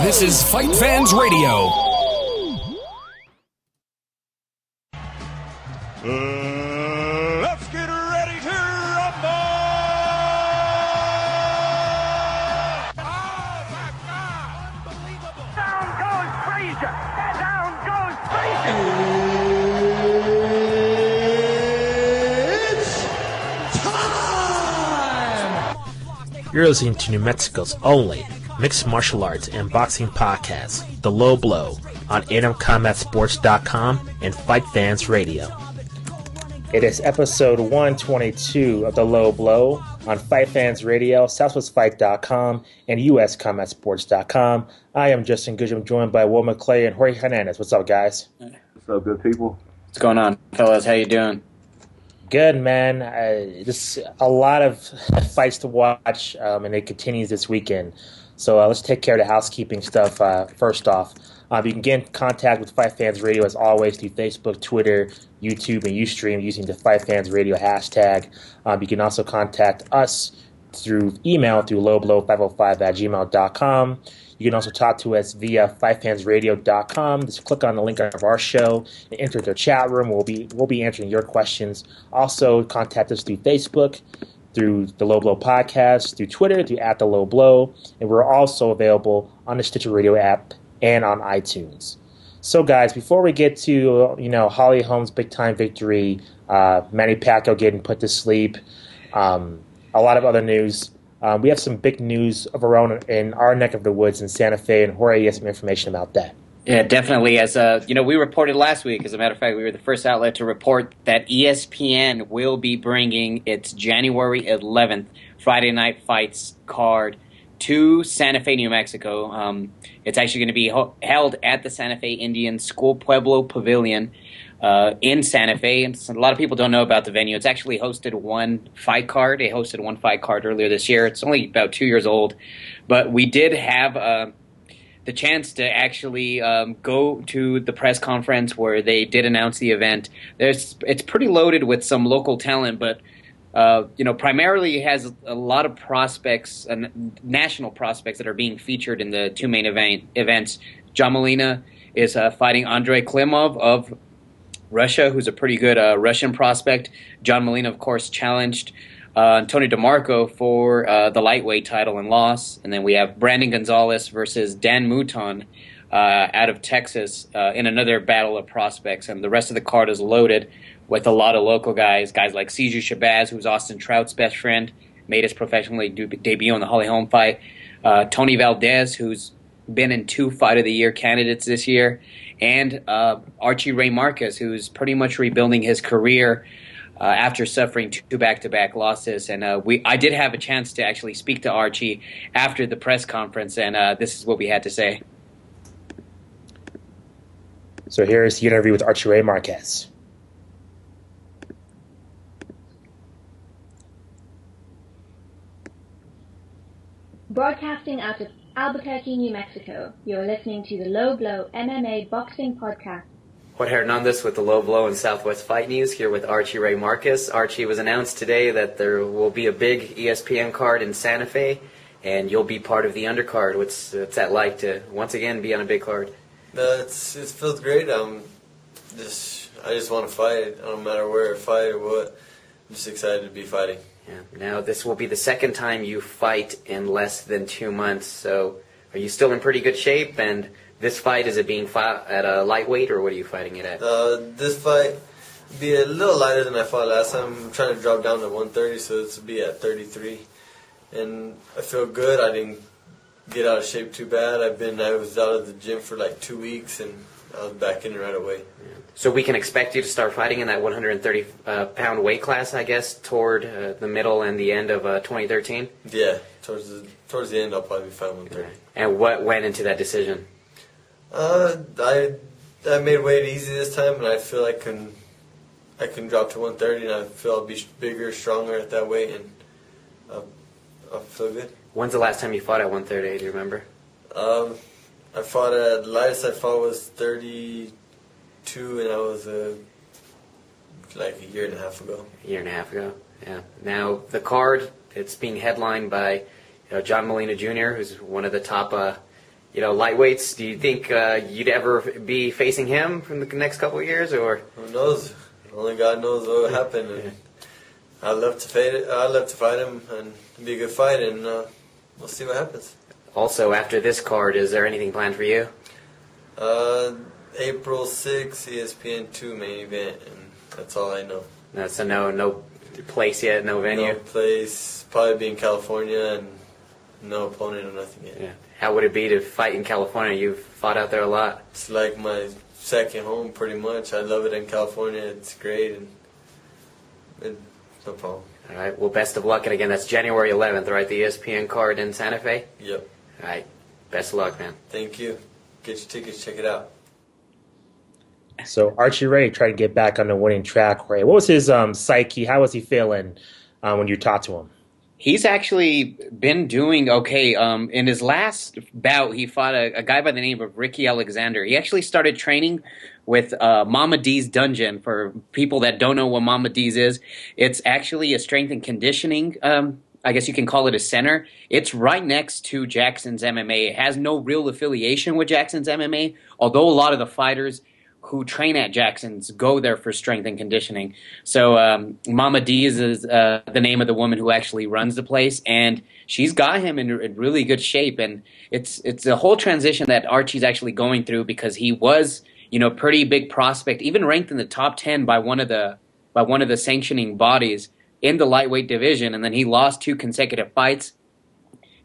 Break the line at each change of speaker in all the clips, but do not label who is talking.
This is FightFans Radio.
Let's get ready to rumble! Oh my God! Unbelievable! Down goes Frazier! Down goes
Frazier! It's time! You're listening to New Mexico's only mixed martial arts and boxing podcast, The Low Blow, on AtomCombatSports.com and FightFans Radio. It is episode 122 of The Low Blow on FightFans Radio, SouthwestFight.com, and USCombatSports.com. I am Justin Goodrum, joined by Will McClay and Jorge Hernandez. What's up, guys?
What's up, good people?
What's going on, fellas? How you doing?
Good, man. Just a lot of fights to watch, and it continues this weekend. So let's take care of the housekeeping stuff first off. You can get in contact with FightFans Radio as always through Facebook, Twitter, YouTube, and Ustream using the FightFans Radio hashtag. You can also contact us through email through lowblow505@gmail.com. You can also talk to us via FightFansRadio.com. Just click on the link of our show and enter the chat room. We'll be answering your questions. Also, contact us through Facebook, through the Low Blow podcast, through Twitter, through @TheLowBlow, and we're also available on the Stitcher Radio app and on iTunes. So, guys, before we get to Holly Holm's big time victory, Manny Pacquiao getting put to sleep, a lot of other news. We have some big news of our own in our neck of the woods in Santa Fe, and Jorge has some information about that.
Yeah, definitely. As we reported last week. As a matter of fact, we were the first outlet to report that ESPN will be bringing its January 11th Friday Night Fights card to Santa Fe, New Mexico. It's actually going to be held at the Santa Fe Indian School Pueblo Pavilion in Santa Fe. And a lot of people don't know about the venue. It's actually hosted one fight card. They hosted one fight card earlier this year. It's only about 2 years old. But we did have the chance to actually go to the press conference where they did announce the event. It's pretty loaded with some local talent, but primarily it has a lot of prospects, national prospects that are being featured in the two main events. John Molina is fighting Andrei Klimov of Russia, who's a pretty good Russian prospect. John Molina, of course, challenged Tony DeMarco for the lightweight title and loss. And then we have Brandon Gonzalez versus Dan Mouton out of Texas in another battle of prospects. And the rest of the card is loaded with a lot of local guys like Ciju Shabazz, who's Austin Trout's best friend, made his professional debut in the Holly Holm fight. Tony Valdez, who's been in 2 Fight of the Year candidates this year. And Archie Ray Marquez, who's pretty much rebuilding his career after suffering 2 back-to-back losses. And I did have a chance to actually speak to Archie after the press conference, and this is what we had to say.
So here's the interview with Archie Ray Marquez.
Broadcasting out of Albuquerque, New Mexico, you're listening to the Low Blow MMA Boxing Podcast.
Jorge Hernandez with the Low Blow and Southwest Fight News here with Archie Ray Marquez. Archie, was announced today that there will be a big ESPN card in Santa Fe, and you'll be part of the undercard. What's that like to once again be on a big card?
It feels great. I just want to fight. No matter where I fight or what. I'm just excited to be fighting.
Yeah. Now, this will be the second time you fight in less than 2 months, so are you still in pretty good shape? And this fight, is it being fought at a lightweight, or what are you fighting it at?
This fight be a little lighter than I fought last time. I'm trying to drop down to 130, so it's be at 33. And I feel good. I didn't get out of shape too bad. I was out of the gym for like 2 weeks, and I was back in it right away.
Yeah. So we can expect you to start fighting in that 130-pound weight class, I guess, toward the middle and the end of 2013?
Yeah, towards the end I'll probably be fighting 130.
And what went into that decision?
I made weight easy this time, and I feel I can drop to 130, and I feel I'll be bigger, stronger at that weight, and I'll feel good.
When's the last time you fought at 130? Do you remember?
I fought the lightest I fought was 32, and that was like a year and a half ago.
A year and a half ago, yeah. Now the card, it's being headlined by John Molina Jr., who's one of the top lightweights. Do you think you'd ever be facing him in the next couple of years, or
who knows? Only God knows what will happen. And I'd love to fight it. I'd love to fight him, and it'd be a good fight, and we'll see what happens.
Also, after this card, is there anything planned for you?
April 6th, ESPN 2 main event, and that's all I know.
So no place yet, no venue?
No place. Probably be in California, and no opponent or nothing yet.
Yeah. How would it be to fight in California? You've fought out there a lot.
It's like my second home, pretty much. I love it in California. It's great, and no problem.
All right. Well, best of luck. And again, that's January 11th, right? The ESPN card in Santa Fe?
Yep.
All right. Best of luck, man.
Thank you. Get your tickets. Check it out.
So Archie Ray tried to get back on the winning track. Ray, what was his psyche? How was he feeling when you talked to him?
He's actually been doing okay. In his last bout, he fought a guy by the name of Ricky Alexander. He actually started training with Mama D's Dungeon. For people that don't know what Mama D's is, it's actually a strength and conditioning, I guess you can call it a center. It's right next to Jackson's MMA. It has no real affiliation with Jackson's MMA, although a lot of the fighters who train at Jackson's go there for strength and conditioning. So Mama D's is the name of the woman who actually runs the place, and she's got him in really good shape. And it's a whole transition that Archie's actually going through, because he was, pretty big prospect, even ranked in the top 10 by one of the sanctioning bodies in the lightweight division, and then he lost 2 consecutive fights.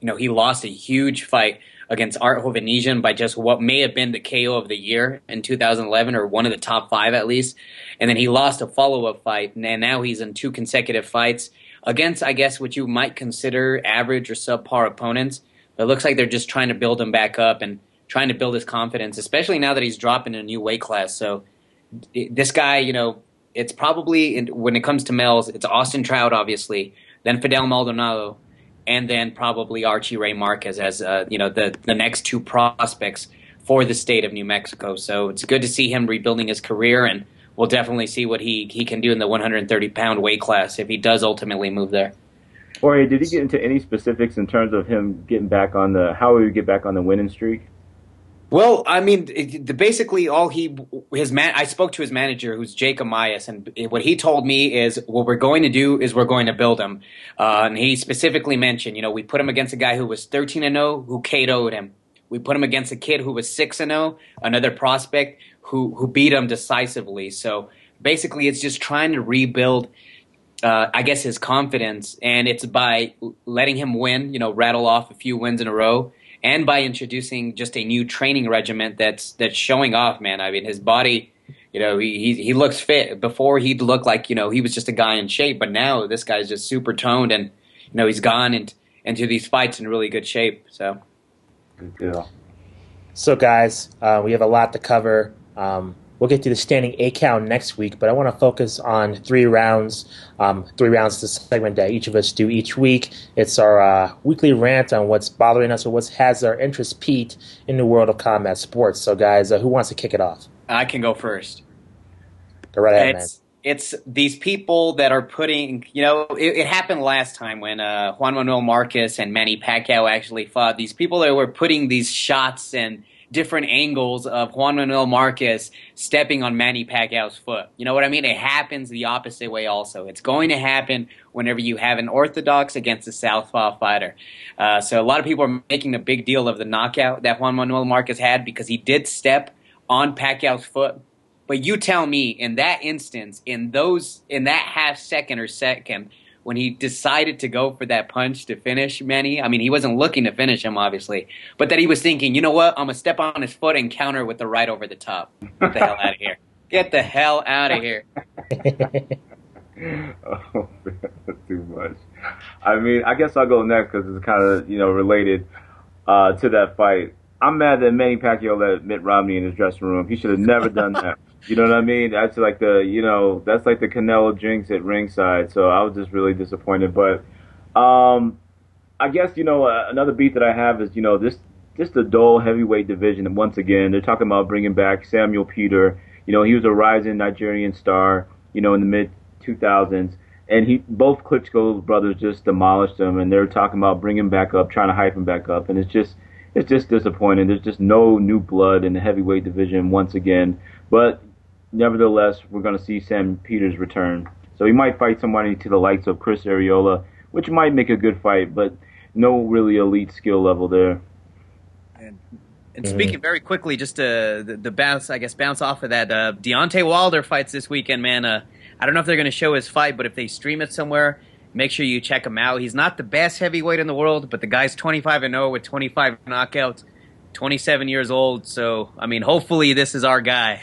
He lost a huge fight against Art Hovhannisyan by just what may have been the KO of the year in 2011, or one of the top 5 at least. And then he lost a follow-up fight, and now he's in 2 consecutive fights against, I guess, what you might consider average or subpar opponents. But it looks like they're just trying to build him back up and trying to build his confidence, especially now that he's dropping a new weight class. So this guy, it's probably, when it comes to males, it's Austin Trout, obviously, then Fidel Maldonado, and then probably Archie Ray Marquez as the next 2 prospects for the state of New Mexico. So it's good to see him rebuilding his career, and we'll definitely see what he can do in the 130-pound weight class if he does ultimately move there.
Jorge, did he get into any specifics in terms of him getting back on how he would get back on the winning streak?
Well, I mean, basically I spoke to his manager, who's Jake Amaias, and what he told me is what we're going to do is we're going to build him. And he specifically mentioned, we put him against a guy who was 13-0, who KO'd him. We put him against a kid who was 6-0, another prospect who beat him decisively. So basically, it's just trying to rebuild, I guess, his confidence, and it's by letting him win, rattle off a few wins in a row, and by introducing just a new training regimen that's showing off, man. I mean, his body, he looks fit. Before, he'd look like, he was just a guy in shape, but now this guy's just super toned, and, he's gone into these fights in really good shape. So,
yeah.
So, guys, we have a lot to cover. We'll get to the standing 8 count next week, but I want to focus on 3 rounds. 3 rounds is the segment that each of us do each week. It's our weekly rant on what's bothering us or what has our interest piqued in the world of combat sports. So, guys, who wants to kick it off?
I can go first.
Go right ahead, man.
It's these people that are putting, it happened last time when Juan Manuel Marquez and Manny Pacquiao actually fought. These people that were putting these shots and different angles of Juan Manuel Marquez stepping on Manny Pacquiao's foot. You know what I mean? It happens the opposite way also. It's going to happen whenever you have an orthodox against a southpaw fighter. So a lot of people are making a big deal of the knockout that Juan Manuel Marquez had because he did step on Pacquiao's foot. But you tell me, in that instance, in that half second or second, when he decided to go for that punch to finish Manny, I mean, he wasn't looking to finish him, obviously, but that he was thinking, you know what, I'm going to step on his foot and counter with the right over the top. Get the hell out of here. Get the hell out of here.
Oh, man, that's too much. I mean, I guess I'll go next because it's kind of, related to that fight. I'm mad that Manny Pacquiao let Mitt Romney in his dressing room. He should have never done that. You know what I mean? That's like that's like the Canelo jinx at ringside. So I was just really disappointed. But I guess, another beat that I have is, this the dull heavyweight division. And once again, they're talking about bringing back Samuel Peter. He was a rising Nigerian star, in the mid-2000s. And both Klitschko brothers just demolished him. And they're talking about bringing him back up, trying to hype him back up. And it's just, it's just disappointing. There's just no new blood in the heavyweight division once again. But nevertheless, we're going to see Sam Peters return. So he might fight somebody to the likes of Chris Arreola, which might make a good fight, but no really elite skill level there.
And speaking very quickly, just the bounce off of that, Deontay Wilder fights this weekend, man. I don't know if they're going to show his fight, but if they stream it somewhere, make sure you check him out. He's not the best heavyweight in the world, but the guy's 25-0 with 25 knockouts, 27 years old. So, I mean, hopefully this is our guy.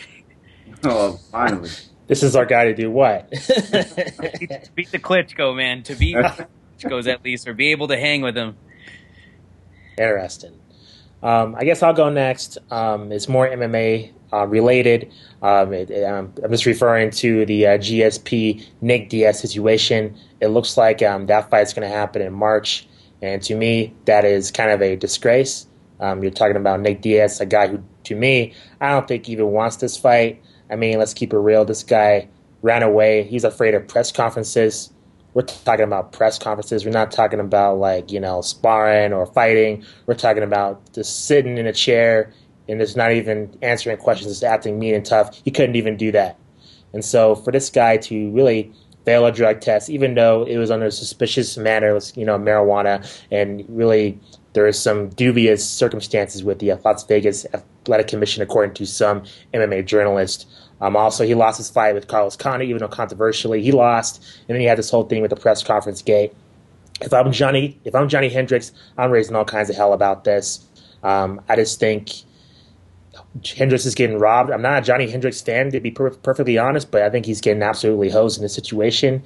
Oh, finally.
This is our guy to do what?
To beat the Klitschko, man. To beat the Klitschko's at least, or be able to hang with him.
Interesting. I guess I'll go next. It's more MMA related. I'm just referring to the GSP Nick Diaz situation. It looks like that fight's going to happen in March, and to me, that is kind of a disgrace. You're talking about Nick Diaz, a guy who, to me, I don't think even wants this fight. I mean, let's keep it real. This guy ran away. He's afraid of press conferences. We're talking about press conferences. We're not talking about, like, sparring or fighting. We're talking about just sitting in a chair and just not even answering questions, just acting mean and tough. He couldn't even do that. And so for this guy to really fail a drug test, even though it was under a suspicious manner, marijuana, and really there is some dubious circumstances with the Las Vegas Athletic Commission, according to some MMA journalists. Also, he lost his fight with Carlos Condit, even though controversially he lost, and then he had this whole thing with the press conference gate. If I'm Johnny Hendricks, I'm raising all kinds of hell about this. I just think Hendricks is getting robbed. I'm not a Johnny Hendricks fan, to be perfectly honest, but I think he's getting absolutely hosed in this situation.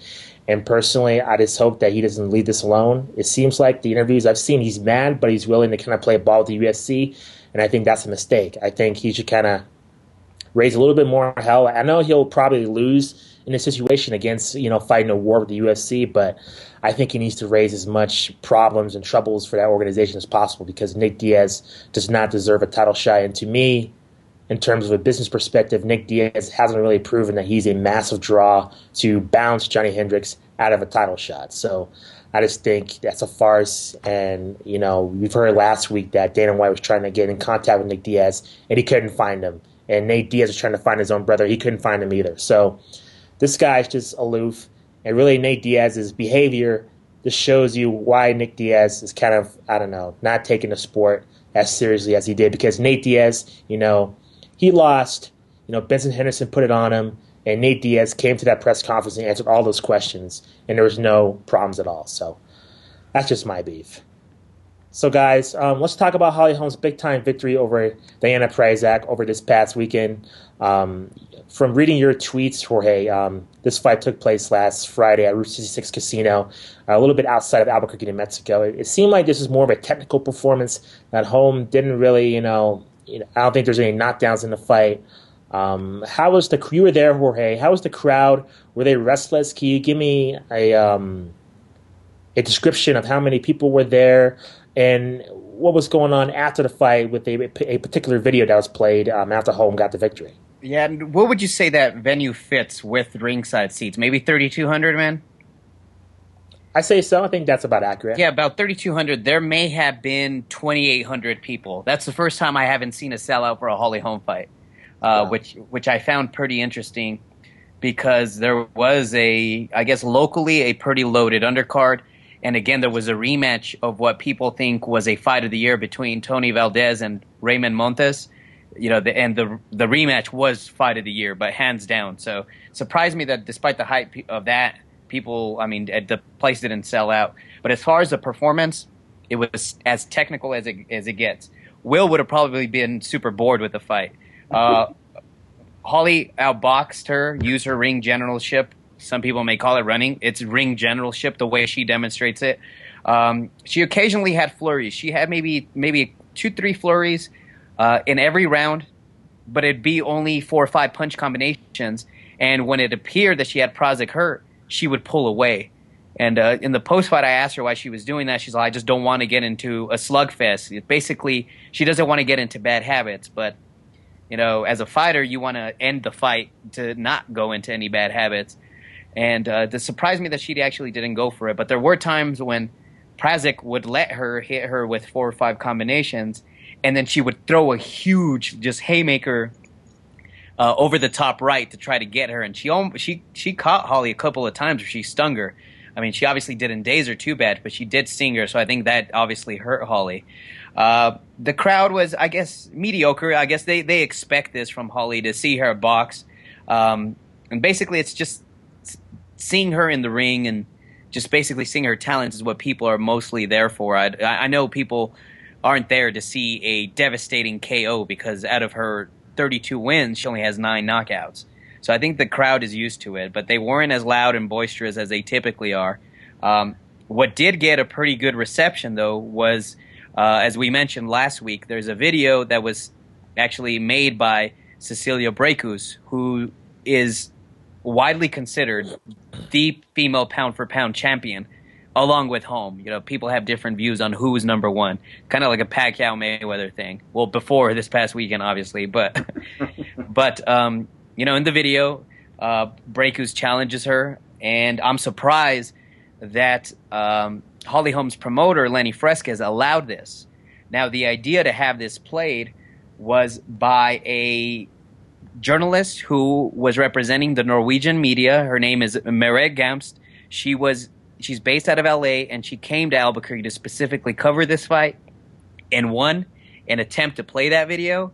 And personally, I just hope that he doesn't leave this alone. It seems like the interviews I've seen, he's mad, but he's willing to kind of play ball with the UFC, and I think that's a mistake. I think he should kind of raise a little bit more hell. I know he'll probably lose in this situation against, fighting a war with the UFC, but I think he needs to raise as much problems and troubles for that organization as possible, because Nick Diaz does not deserve a title shot. And to me, in terms of a business perspective, Nick Diaz hasn't really proven that he's a massive draw to bounce Johnny Hendricks out of a title shot. So I just think that's a farce. And, we've heard last week that Dana White was trying to get in contact with Nick Diaz, and he couldn't find him. And Nate Diaz was trying to find his own brother. He couldn't find him either. So this guy's just aloof. And really, Nate Diaz's behavior just shows you why Nick Diaz is kind of, not taking the sport as seriously as he did. Because Nate Diaz, he lost. Benson Henderson put it on him. And Nate Diaz came to that press conference and answered all those questions. And there was no problems at all. So that's just my beef. So, guys, let's talk about Holly Holm's big-time victory over Diana Pryzak over this past weekend. From reading your tweets, Jorge, this fight took place last Friday at Route 66 Casino, a little bit outside of Albuquerque, New Mexico. It seemed like this was more of a technical performance. That Holm didn't really, I don't think there's any knockdowns in the fight. How was you were there, Jorge? How was the crowd? Were they restless? Can you give me a description of how many people were there? And what was going on after the fight with a particular video that was played after Holm got the victory?
Yeah, and what would you say that venue fits with ringside seats? Maybe 3,200, man?
I say so. I think that's about accurate.
Yeah, about 3,200. There may have been 2,800 people. That's the first time I haven't seen a sellout for a Holly Holm fight, wow. which I found pretty interesting, because there was locally a pretty loaded undercard. And again, there was a rematch of what people think was a fight of the year between Tony Valdez and Raymond Montes. And the rematch was fight of the year, but hands down. So surprised me that despite the hype of that, people, the place didn't sell out. But as far as the performance, it was as technical as it gets. Will would have probably been super bored with the fight. Holly outboxed her, used her ring generalship. Some people may call it running. It's ring generalship, the way she demonstrates it. She occasionally had flurries. She had maybe 2-3 flurries in every round, but it'd be only 4 or 5 punch combinations. And when it appeared that she had Pryzak hurt, she would pull away. And in the post-fight, I asked her why she was doing that. She's like, I just don't want to get into a slugfest. Basically, she doesn't want to get into bad habits. But, as a fighter, you want to end the fight to not go into any bad habits. And it surprised me that she actually didn't go for it. But there were times when Pryzak would let her hit her with 4 or 5 combinations, and then she would throw a huge just haymaker over the top right to try to get her, and she caught Holly a couple of times where she stung her. I mean, she obviously didn't daze her too bad, but she did sting her, so I think that obviously hurt Holly. The crowd was, I guess, mediocre. I guess they expect this from Holly, to see her box. And basically it's just seeing her in the ring and just basically seeing her talents is what people are mostly there for. I know people aren't there to see a devastating KO, because out of her 32 wins, she only has 9 knockouts. So I think the crowd is used to it, but they weren't as loud and boisterous as they typically are. What did get a pretty good reception, though, was, as we mentioned last week, there's a video that was actually made by Cecilia Brækhus, who is widely considered the female pound-for-pound champion, along with Holm. You know, people have different views on who's number one, kind of like a Pacquiao-Mayweather thing. Well, before this past weekend, obviously, but you know, in the video, Brækhus challenges her, and I'm surprised that Holly Holm's promoter, Lenny Fresquez, allowed this. Now, the idea to have this played was by a journalist who was representing the Norwegian media. Her name is Merete Gamst. She's based out of LA, and she came to Albuquerque to specifically cover this fight, and 1, an attempt to play that video,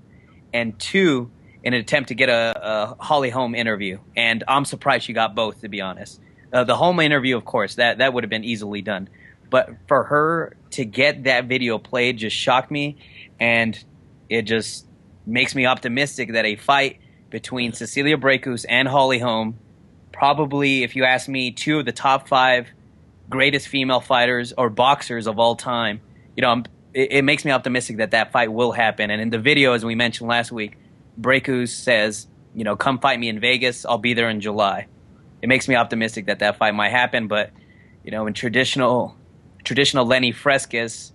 and 2, in an attempt to get a Holly Holm interview. And I'm surprised she got both, to be honest. The Holm interview, of course, that would have been easily done. But for her to get that video played just shocked me, and it just makes me optimistic that a fight between Cecilia Brækhus and Holly Holm, probably, if you ask me, 2 of the top 5 greatest female fighters or boxers of all time, you know, it makes me optimistic that that fight will happen. And in the video, as we mentioned last week, Brækhus says, you know, come fight me in Vegas. I'll be there in July. It makes me optimistic that that fight might happen. But, you know, in traditional Lenny Fresquez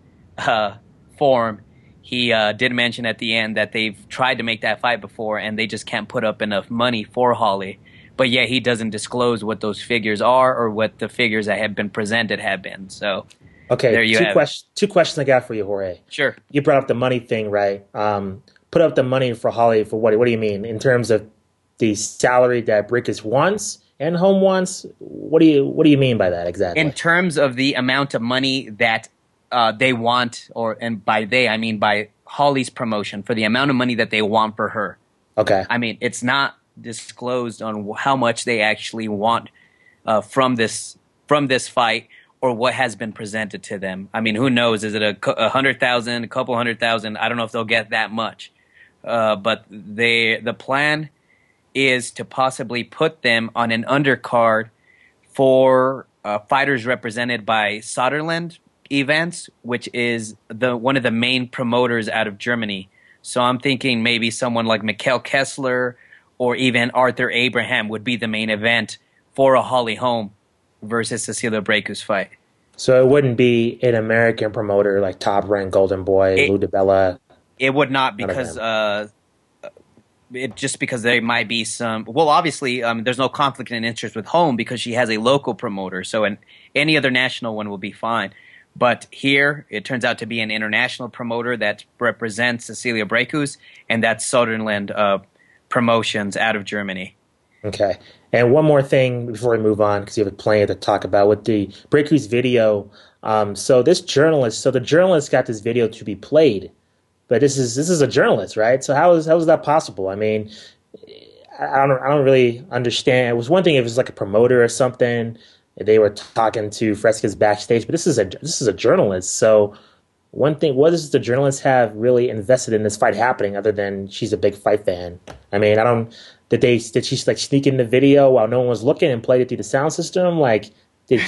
form, he did mention at the end that they've tried to make that fight before, and they just can't put up enough money for Holly. But yet he doesn't disclose what those figures are or what the figures that have been presented have been. So,
okay,
there you have it.
Two questions I got for you, Jorge.
Sure.
You brought up the money thing, right? Put up the money for Holly for what? What do you mean in terms of the salary that Brækhus wants and Holm wants? What do you mean by that exactly?
In terms of the amount of money that they want, and by they I mean by Holly's promotion, for the amount of money that they want for her.
Okay.
I mean, it's not disclosed on how much they actually want from this fight, or what has been presented to them. I mean, who knows? Is it a 100,000, a couple 100,000? I don't know if they'll get that much. But the plan is to possibly put them on an undercard for fighters represented by Soderland Events, which is one of the main promoters out of Germany. So I'm thinking maybe someone like Mikkel Kessler or even Arthur Abraham would be the main event for a Holly Holm versus Cecilia Brækhus fight.
So it wouldn't be an American promoter like Top Rank, Golden Boy, Lou DiBella?
It would not, because because there might be some. Well, obviously, there's no conflict in interest with Holm because she has a local promoter. So any other national one will be fine. But here, it turns out to be an international promoter that represents Cecilia Brækhus, and that's Soderland Promotions out of Germany.
Okay. And one more thing before we move on, because you have plenty to talk about with the Brækhus video. So the journalist got this video to be played, but this is a journalist, right? So how is that possible? I mean, I don't really understand. It was one thing if it was like a promoter or something, they were talking to Fresquez backstage, but this is a journalist. So one thing, what does the journalist have really invested in this fight happening other than she's a big fight fan? I mean, did she like sneak in the video while no one was looking and played it through the sound system? Like, did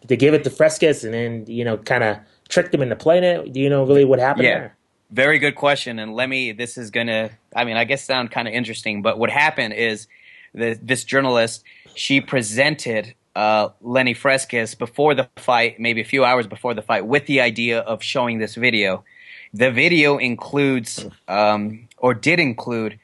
they give it to Fresquez and then, you know, kind of tricked them into playing it? Do you know really what happened there?
Very good question. And this is going to, I mean, I guess sound kind of interesting, but what happened is this journalist, she presented Lenny Fresquez before the fight, maybe a few hours before the fight, with the idea of showing this video. The video includes, or did include,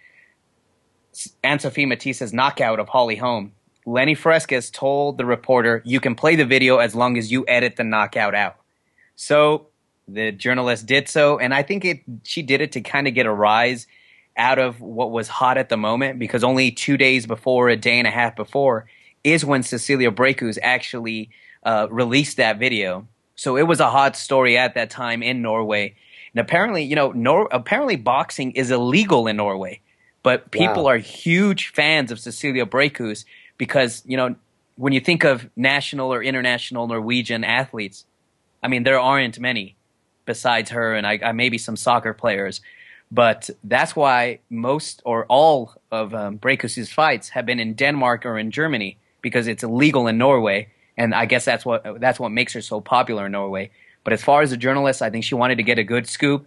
Anne-Sophie Matisse's knockout of Holly Holm. Lenny Fresquez told the reporter, you can play the video as long as you edit the knockout out. So
the journalist did so, and I think she did it to kind of get a rise out of what was hot at the moment, because only 2 days before, a day and a half before, is when Cecilia Brækhus actually released that video. So it was a hot story at that time in Norway. And apparently, apparently boxing is illegal in Norway, but people are huge fans of Cecilia Brækhus because, when you think of national or international Norwegian athletes, I mean, there aren't many besides her and I maybe some soccer players. But that's why most or all of Brækhus' fights have been in Denmark or in Germany, because it's illegal in Norway. And I guess that's what makes her so popular in Norway. But as far as a journalist, I think she wanted to get a good scoop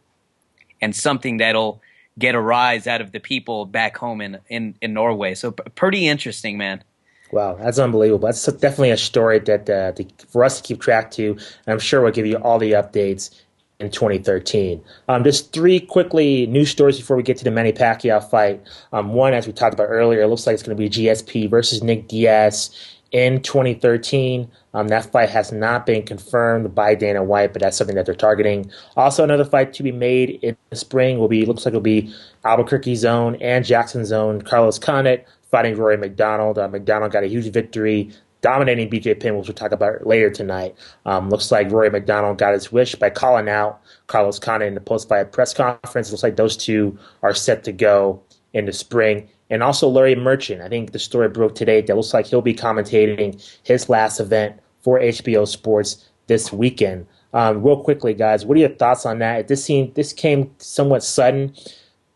and something that'll get a rise out of the people back home in Norway. So pretty interesting, man.
Wow, that's unbelievable. That's definitely a story that for us to keep track to, and I'm sure we'll give you all the updates in 2013. Just 3 quickly news stories before we get to the Manny Pacquiao fight. One, as we talked about earlier, it looks like it's going to be GSP versus Nick Diaz in 2013. That fight has not been confirmed by Dana White, but that's something that they're targeting. Also, another fight to be made in the spring looks like it'll be Albuquerque's own and Jackson's own Carlos Condit fighting Rory McDonald. McDonald got a huge victory, dominating BJ Penn, which we'll talk about later tonight. Looks like Rory McDonald got his wish by calling out Carlos Condit in the post-fight press conference. Looks like those two are set to go in the spring. And also Larry Merchant. I think the story broke today that looks like he'll be commentating his last event for HBO Sports this weekend. Real quickly, guys, what are your thoughts on that? This came somewhat sudden.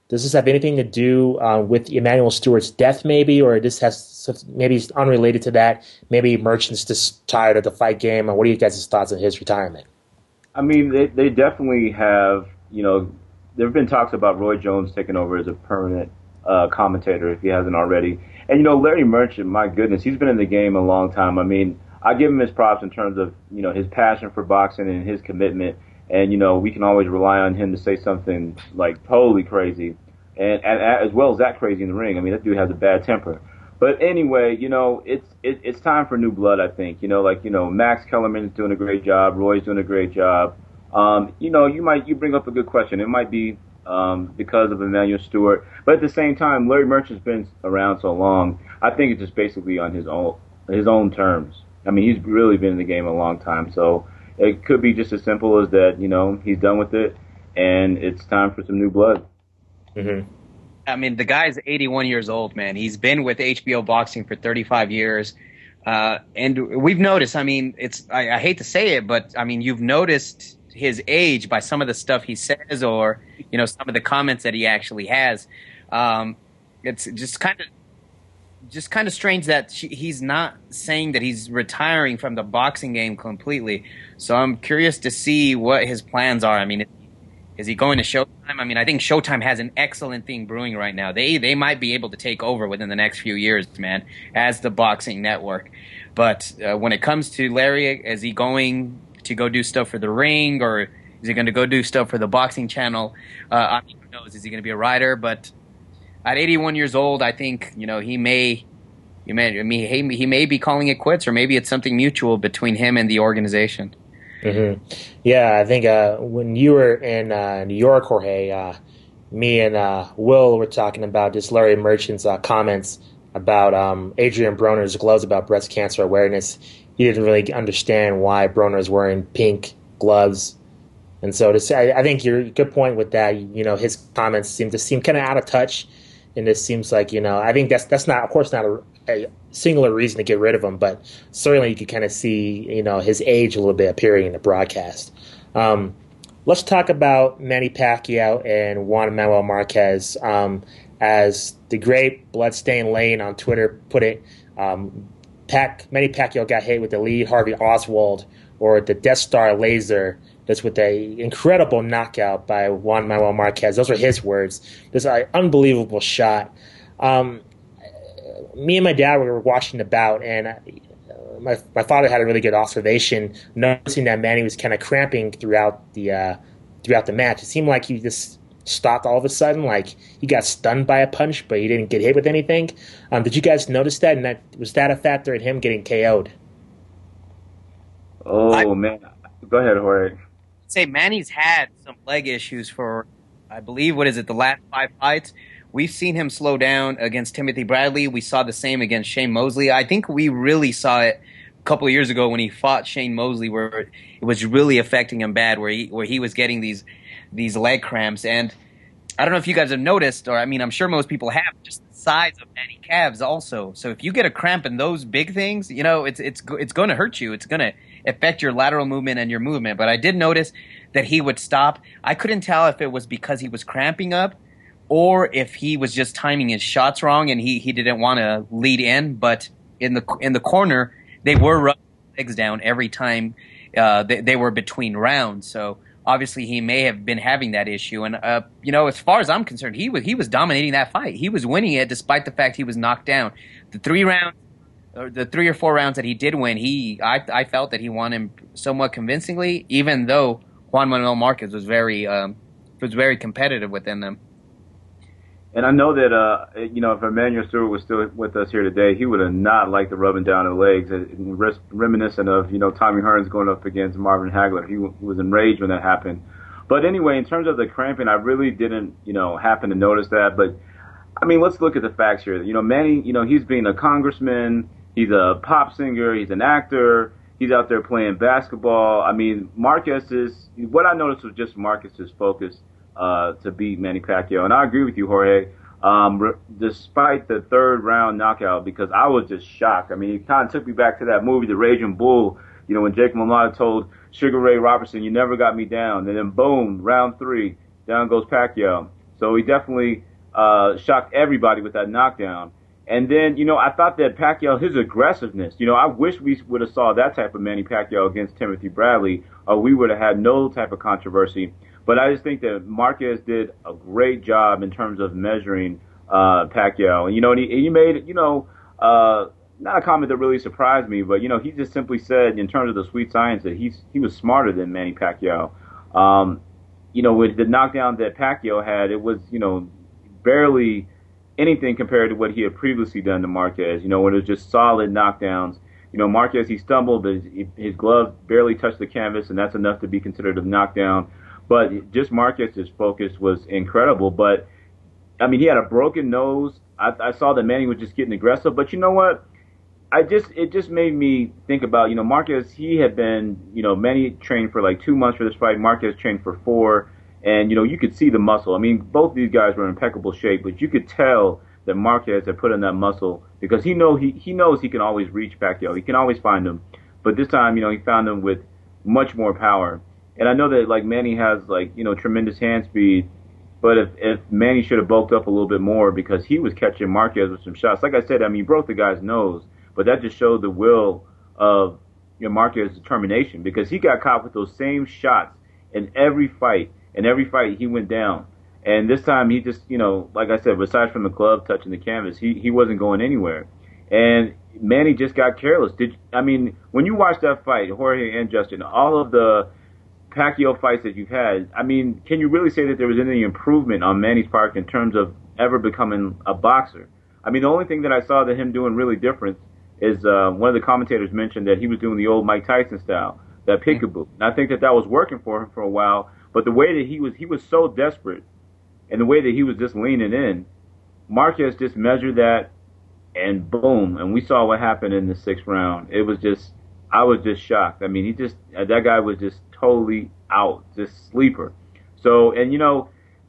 Does this have anything to do with Emmanuel Stewart's death, maybe, or maybe it's unrelated to that? Maybe Merchant's just tired of the fight game. What are you guys' thoughts on his retirement?
I mean, they definitely have. There have been talks about Roy Jones taking over as a permanent commentator if he hasn't already. And Larry Merchant, my goodness, he's been in the game a long time. I mean, I give him his props in terms of his passion for boxing and his commitment. And, we can always rely on him to say something like totally crazy. And as well as that crazy in the ring. I mean, that dude has a bad temper. But anyway, it's time for new blood, I think. Max Kellerman's doing a great job. Roy's doing a great job. You bring up a good question. It might be because of Emmanuel Stewart. But at the same time, Larry Merchant's been around so long. I think it's just basically on his own terms. I mean, he's really been in the game a long time. So it could be just as simple as that, he's done with it, and it's time for some new blood.
Mm-hmm.
I mean, the guy's 81 years old, man. He's been with HBO Boxing for 35 years. And we've noticed, I mean, I hate to say it, but, I mean, you've noticed his age by some of the stuff he says or, some of the comments that he actually has. It's just kind of strange that he's not saying that he's retiring from the boxing game completely. So I'm curious to see what his plans are. I mean, is he going to Showtime? I mean, I think Showtime has an excellent thing brewing right now. They might be able to take over within the next few years, man, as the boxing network. But when it comes to Larry, is he going to go do stuff for the ring, or is he going to go do stuff for the boxing channel? I mean, who knows? Is he going to be a writer? But at 81 years old, I think he may be calling it quits, or maybe it's something mutual between him and the organization.
Mm-hmm. Yeah, I think when you were in New York, Jorge, me and Will were talking about just Larry Merchant's comments about Adrian Broner's gloves about breast cancer awareness. He didn't really understand why Broner's wearing pink gloves. And so I think you're a good point with that. His comments seem kind of out of touch. And it seems like, I think that's not, of course, not a singular reason to get rid of him, but certainly you could kind of see, his age a little bit appearing in the broadcast. Let's talk about Manny Pacquiao and Juan Manuel Marquez. As the great Bloodstained Lane on Twitter put it, Manny Pacquiao got hit with the Lee Harvey Oswald, or the Death Star laser. That's with an incredible knockout by Juan Manuel Marquez. Those are his words. This is an unbelievable shot. Me and my dad were watching the bout, and my father had a really good observation, noticing that Manny was kind of cramping throughout the match. It seemed like he just stopped all of a sudden, like he got stunned by a punch, but he didn't get hit with anything. Did you guys notice that? And was that a factor in him getting KO'd?
Man. Go ahead, Jorge.
say Manny's had some leg issues for, I believe, the last 5 fights. We've seen him slow down against Timothy Bradley. We saw the same against Shane Mosley. I think we really saw it a couple of years ago when he fought Shane Mosley, where it was really affecting him bad, where he was getting these leg cramps. And I don't know if you guys have noticed, or I mean, I'm sure most people have, just the size of Manny calves also. So if you get a cramp in those big things, it's going to hurt you. It's going to affect your lateral movement and your movement. But I did notice that he would stop. I couldn't tell if it was because he was cramping up or if he was just timing his shots wrong and he didn't want to lead in. But in the corner, they were running legs down every time they were between rounds. So obviously he may have been having that issue. And as far as I'm concerned, he was dominating that fight. He was winning it despite the fact he was knocked down. The 3 or 4 rounds that he did win, I felt that he won him somewhat convincingly, even though Juan Manuel Marquez was very competitive within them.
And I know that, if Emmanuel Stewart was still with us here today, he would have not liked the rubbing down of the legs, reminiscent of, Tommy Hearns going up against Marvin Hagler. He was enraged when that happened. But anyway, in terms of the cramping, I really didn't, happen to notice that. But, I mean, let's look at the facts here. Manny, he's being a congressman. He's a pop singer. He's an actor. He's out there playing basketball. I mean, what I noticed was just Marquez's focus to beat Manny Pacquiao. And I agree with you, Jorge, despite the 3rd round knockout, because I was just shocked. I mean, it kind of took me back to that movie, The Raging Bull, when Jake LaMotta told Sugar Ray Robertson, "You never got me down." And then boom, round 3, down goes Pacquiao. So he definitely shocked everybody with that knockdown. And then, I thought that Pacquiao, his aggressiveness, I wish we would have saw that type of Manny Pacquiao against Timothy Bradley, or we would have had no type of controversy. But I just think that Marquez did a great job in terms of measuring Pacquiao. And, he made, not a comment that really surprised me, but, he just simply said, in terms of the sweet science, that he was smarter than Manny Pacquiao. With the knockdown that Pacquiao had, it was, barely anything compared to what he had previously done to Marquez, when it was just solid knockdowns. Marquez, he stumbled, his glove barely touched the canvas, and that's enough to be considered a knockdown. But just Marquez's focus was incredible. But, I mean, he had a broken nose. I saw that Manny was just getting aggressive. But you know what? It just made me think about, Marquez, he had been, Manny trained for like 2 months for this fight. Marquez trained for 4. And, you could see the muscle. I mean, both these guys were in impeccable shape, but you could tell that Marquez had put in that muscle because he knows he can always reach Pacquiao. He can always find him. But this time, he found him with much more power. And I know that, like, Manny has, like, tremendous hand speed, but if Manny should have bulked up a little bit more because he was catching Marquez with some shots. Like I said, I mean, he broke the guy's nose, but that just showed the will of Marquez's determination because he got caught with those same shots in every fight. In every fight, he went down. And this time, he just, like I said, aside from the glove touching the canvas, he wasn't going anywhere. And Manny just got careless. When you watch that fight, Jorge and Justin, all of the Pacquiao fights that you've had, I mean, can you really say that there was any improvement on Manny's part in terms of ever becoming a boxer? I mean, the only thing that I saw that him doing really different is one of the commentators mentioned that he was doing the old Mike Tyson style, that peekaboo. And I think that was working for him for a while. But the way that he was so desperate, and the way that he was just leaning in, Marquez just measured that, and boom, and we saw what happened in the 6th round. It was just, I was just shocked. I mean, that guy was just totally out, just sleeper. So, and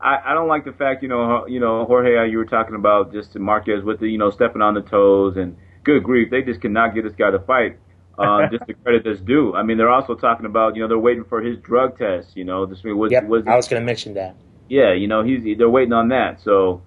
I don't like the fact, Jorge, how you were talking about just Marquez with the, stepping on the toes, and good grief, they just cannot get this guy to fight. Just the credit that's due. I mean, they're also talking about, they're waiting for his drug test.
I was going to mention that.
Yeah, they're waiting on that. So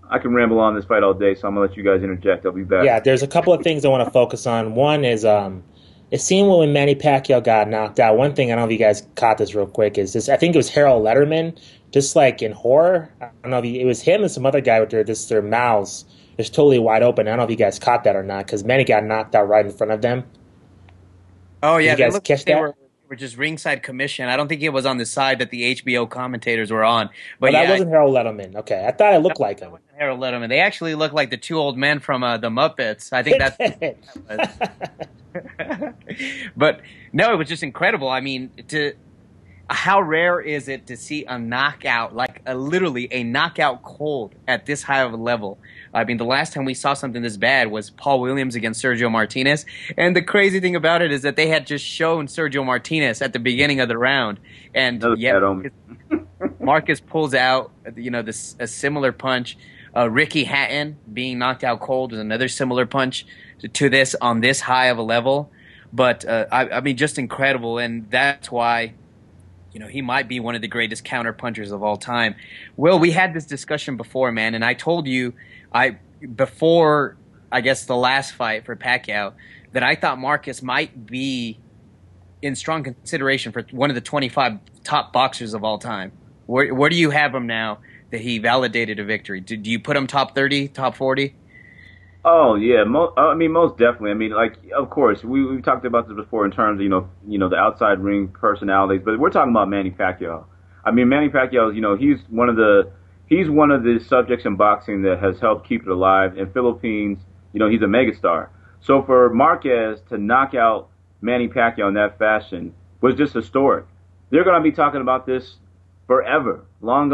I can ramble on this fight all day, so I'm going to let you guys interject. I'll be back.
Yeah, there's a couple of things I want to focus on. One is it seemed when Manny Pacquiao got knocked out, one thing, I don't know if you guys caught this real quick, is this, I think it was Harold Letterman, just like in horror. I don't know if it was him and some other guy with their mouths just totally wide open. I don't know if you guys caught that or not, because Manny got knocked out right in front of them.
Oh, yeah.
Did you guys catch that?
Were just ringside commission. I don't think it was on the side that the HBO commentators were on. But
that wasn't Harold Letterman. Okay, I thought it looked like him.
Harold Letterman. They actually look like the 2 old men from the Muppets. I think that's. But no, it was just incredible. I mean, how rare is it to see a knockout, like literally a knockout cold at this high of a level? I mean, the last time we saw something this bad was Paul Williams against Sergio Martinez. And the crazy thing about it is that they had just shown Sergio Martinez at the beginning of the round. And yet Marquez pulls out, a similar punch. Ricky Hatton being knocked out cold was another similar punch to this on this high of a level. But, I mean, just incredible. And that's why, he might be one of the greatest counter punchers of all time. Will, we had this discussion before, man, and I told you before, I guess, the last fight for Pacquiao, that I thought Marquez might be in strong consideration for one of the 25 top boxers of all time. Where do you have him now that he validated a victory? Do you put him top 30, top 40?
Oh yeah, most definitely. I mean, like, of course, we've talked about this before in terms of the outside ring personalities, but we're talking about Manny Pacquiao. I mean, Manny Pacquiao, he's one of the subjects in boxing that has helped keep it alive. In Philippines, he's a megastar. So for Marquez to knock out Manny Pacquiao in that fashion was just historic. They're going to be talking about this forever, long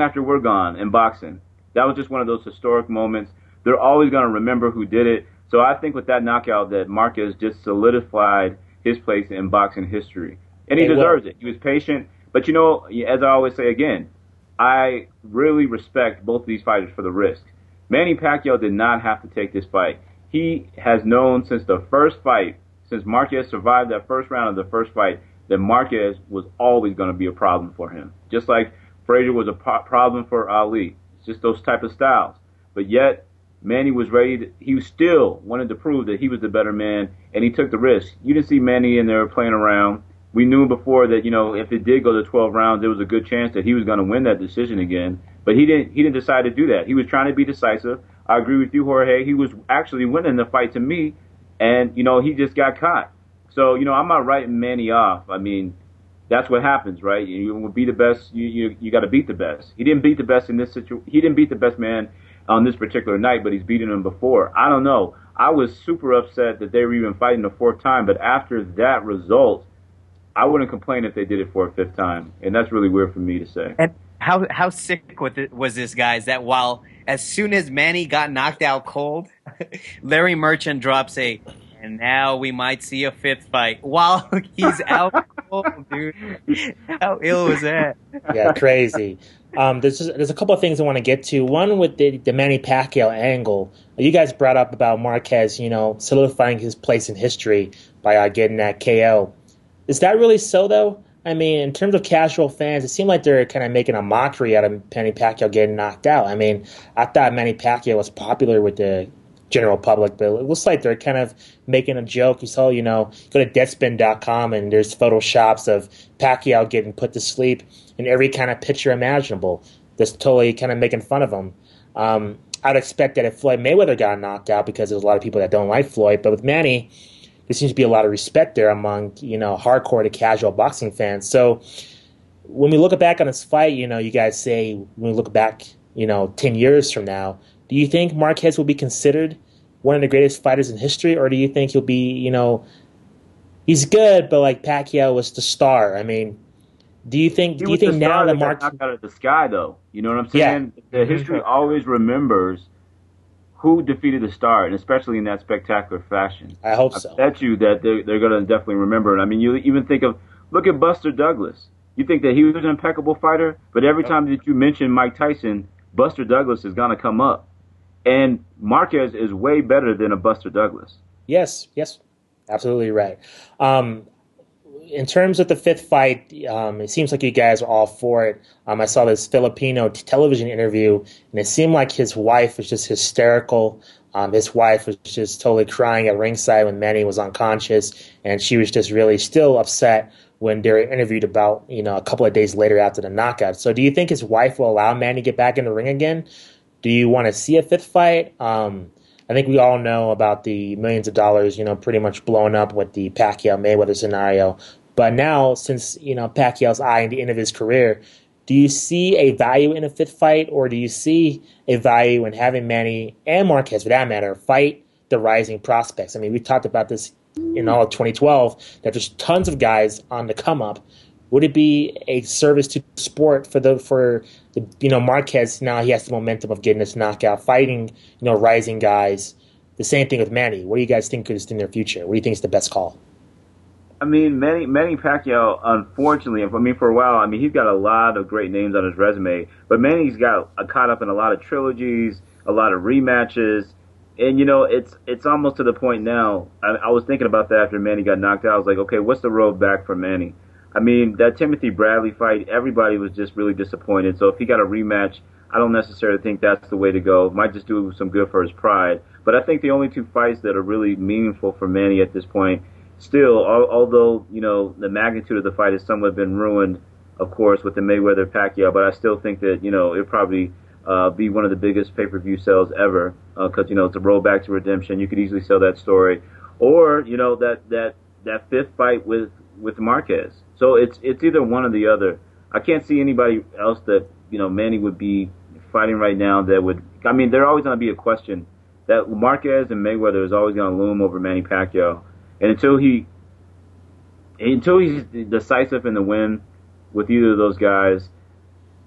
after we're gone in boxing. That was just one of those historic moments. They're always going to remember who did it. So I think with that knockout that Marquez just solidified his place in boxing history. And he deserves it. He was patient. But, as I always say again, I really respect both of these fighters for the risk. Manny Pacquiao did not have to take this fight. He has known since the first fight, since Marquez survived that first round of the first fight, that Marquez was always going to be a problem for him. Just like Frazier was a problem for Ali. It's just those type of styles. But yet, Manny was ready. He still wanted to prove that he was the better man, and he took the risk. You didn't see Manny in there playing around. We knew before that, if it did go to 12 rounds, there was a good chance that he was going to win that decision again. But he didn't decide to do that. He was trying to be decisive. I agree with you, Jorge. He was actually winning the fight to me, and, he just got caught. So, I'm not writing Manny off. I mean, that's what happens, right? You will be the best. You got to beat the best. He didn't beat the best in this situation. He didn't beat the best man on this particular night, but he's beaten him before. I don't know. I was super upset that they were even fighting a fourth time, but after that result, I wouldn't complain if they did it for a fifth time, and that's really weird for me to say.
And how sick was this, guys, that as soon as Manny got knocked out cold, Larry Merchant drops and now we might see a fifth fight while he's out cold, dude. How ill was that?
Yeah, crazy. There's a couple of things I want to get to. One with the Manny Pacquiao angle. You guys brought up about Marquez, solidifying his place in history by getting that KO. Is that really so, though? I mean, in terms of casual fans, it seemed like they're kind of making a mockery out of Manny Pacquiao getting knocked out. I mean, I thought Manny Pacquiao was popular with the general public, but it looks like they're kind of making a joke. You saw, go to Deadspin.com and there's photoshops of Pacquiao getting put to sleep in every kind of picture imaginable. That's totally kind of making fun of him. I'd expect that if Floyd Mayweather got knocked out, because there's a lot of people that don't like Floyd, but with Manny, there seems to be a lot of respect there among, hardcore to casual boxing fans. So when we look back on this fight, you guys say, when we look back, 10 years from now, do you think Marquez will be considered one of the greatest fighters in history, or do you think he'll be, he's good, but like Pacquiao was the star? I mean, do you think now that Marquez
knocked out of the sky, though? You know what I'm saying? Yeah. The history always remembers who defeated the star, and especially in that spectacular fashion.
I hope so.
I bet you that they're going to definitely remember it. I mean, you even look at Buster Douglas. You think that he was an impeccable fighter, but every time that you mention Mike Tyson, Buster Douglas is going to come up. And Marquez is way better than a Buster Douglas.
Yes, absolutely right. In terms of the fifth fight, it seems like you guys are all for it. I saw this Filipino television interview, and it seemed like his wife was just hysterical. His wife was just totally crying at ringside when Manny was unconscious, and she was just really still upset when they were interviewed about, a couple of days later after the knockout. So do you think his wife will allow Manny to get back in the ring again? Do you want to see a fifth fight? I think we all know about the millions of dollars, pretty much blown up with the Pacquiao-Mayweather scenario. But now, since, Pacquiao's eyeing the end of his career, do you see a value in a fifth fight, or do you see a value in having Manny and Marquez, for that matter, fight the rising prospects? I mean, we talked about this in all of 2012, that there's tons of guys on the come up. Would it be a service to the sport for the Marquez? Now he has the momentum of getting this knockout, fighting rising guys. The same thing with Manny. What do you guys think is in their future? What do you think is the best call?
I mean, Manny Pacquiao, unfortunately, for a while, he's got a lot of great names on his resume, but Manny's got caught up in a lot of trilogies, a lot of rematches, and it's almost to the point now. I was thinking about that after Manny got knocked out. I was like, okay, what's the road back for Manny? That Timothy Bradley fight, everybody was just really disappointed. So if he got a rematch, I don't necessarily think that's the way to go. It might just do some good for his pride. But I think the only two fights that are really meaningful for Manny at this point, still, although the magnitude of the fight has somewhat been ruined, of course, with the Mayweather-Pacquiao, but I still think that it'll probably be one of the biggest pay-per-view sales ever, because it's a road back to redemption. You could easily sell that story, or that fifth fight with Marquez. So it's either one or the other. I can't see anybody else that Manny would be fighting right now that would. There's always going to be a question that Marquez and Mayweather is always going to loom over Manny Pacquiao, and until he's decisive in the win with either of those guys,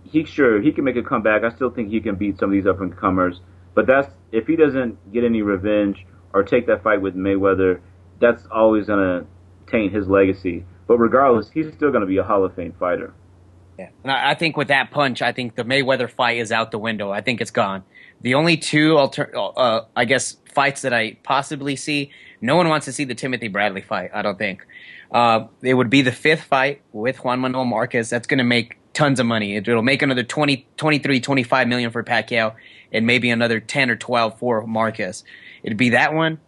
he can make a comeback. I still think he can beat some of these up and comers, but if he doesn't get any revenge or take that fight with Mayweather, that's always going to taint his legacy. But regardless, he's still going to be a Hall of Fame fighter.
Yeah, and I think with that punch, I think the Mayweather fight is out the window. I think it's gone. The only two, fights that I possibly see, no one wants to see the Timothy Bradley fight, I don't think. It would be the fifth fight with Juan Manuel Marquez. That's going to make tons of money. It'll make another 23, 25 million for Pacquiao and maybe another 10 or 12 for Marquez. It'd be that one.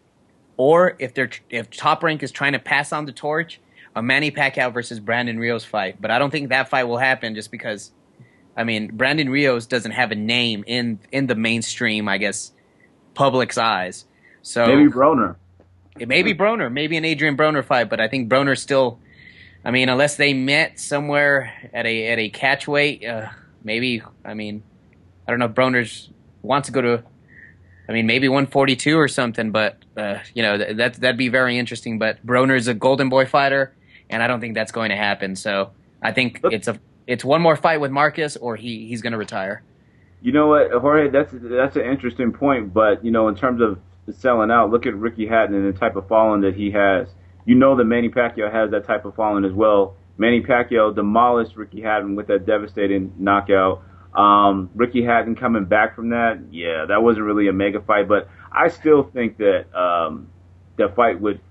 Or if Top Rank is trying to pass on the torch, a Manny Pacquiao versus Brandon Rios fight. But I don't think that fight will happen just because, Brandon Rios doesn't have a name in the mainstream, public's eyes. So
maybe Broner.
It may be Broner, maybe an Adrian Broner fight, but I think Broner's still, unless they met somewhere at a catch weight, maybe, I don't know if Broner's wants to go to, maybe 142 or something, but, that'd be very interesting. But Broner's a golden boy fighter, and I don't think that's going to happen. So I think it's one more fight with Marcus, or he's going to retire.
You know what, Jorge, that's an interesting point, but, in terms of selling out, look at Ricky Hatton and the type of following that he has. That Manny Pacquiao has that type of following as well. Manny Pacquiao demolished Ricky Hatton with that devastating knockout. Ricky Hatton coming back from that, that wasn't really a mega fight, but I still think that the fight with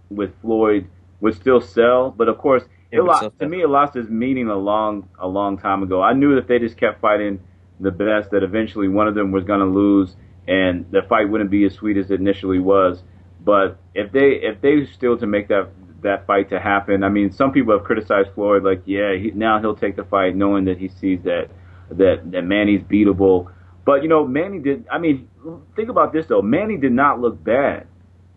Floyd would still sell. But of course, it lost its meaning a long time ago. I knew that if they just kept fighting the best, that eventually one of them was going to lose, and the fight wouldn't be as sweet as it initially was. But if they still to make that fight to happen, some people have criticized Floyd, now he'll take the fight knowing that he sees that Manny's beatable. But, Manny did, think about this though, Manny did not look bad.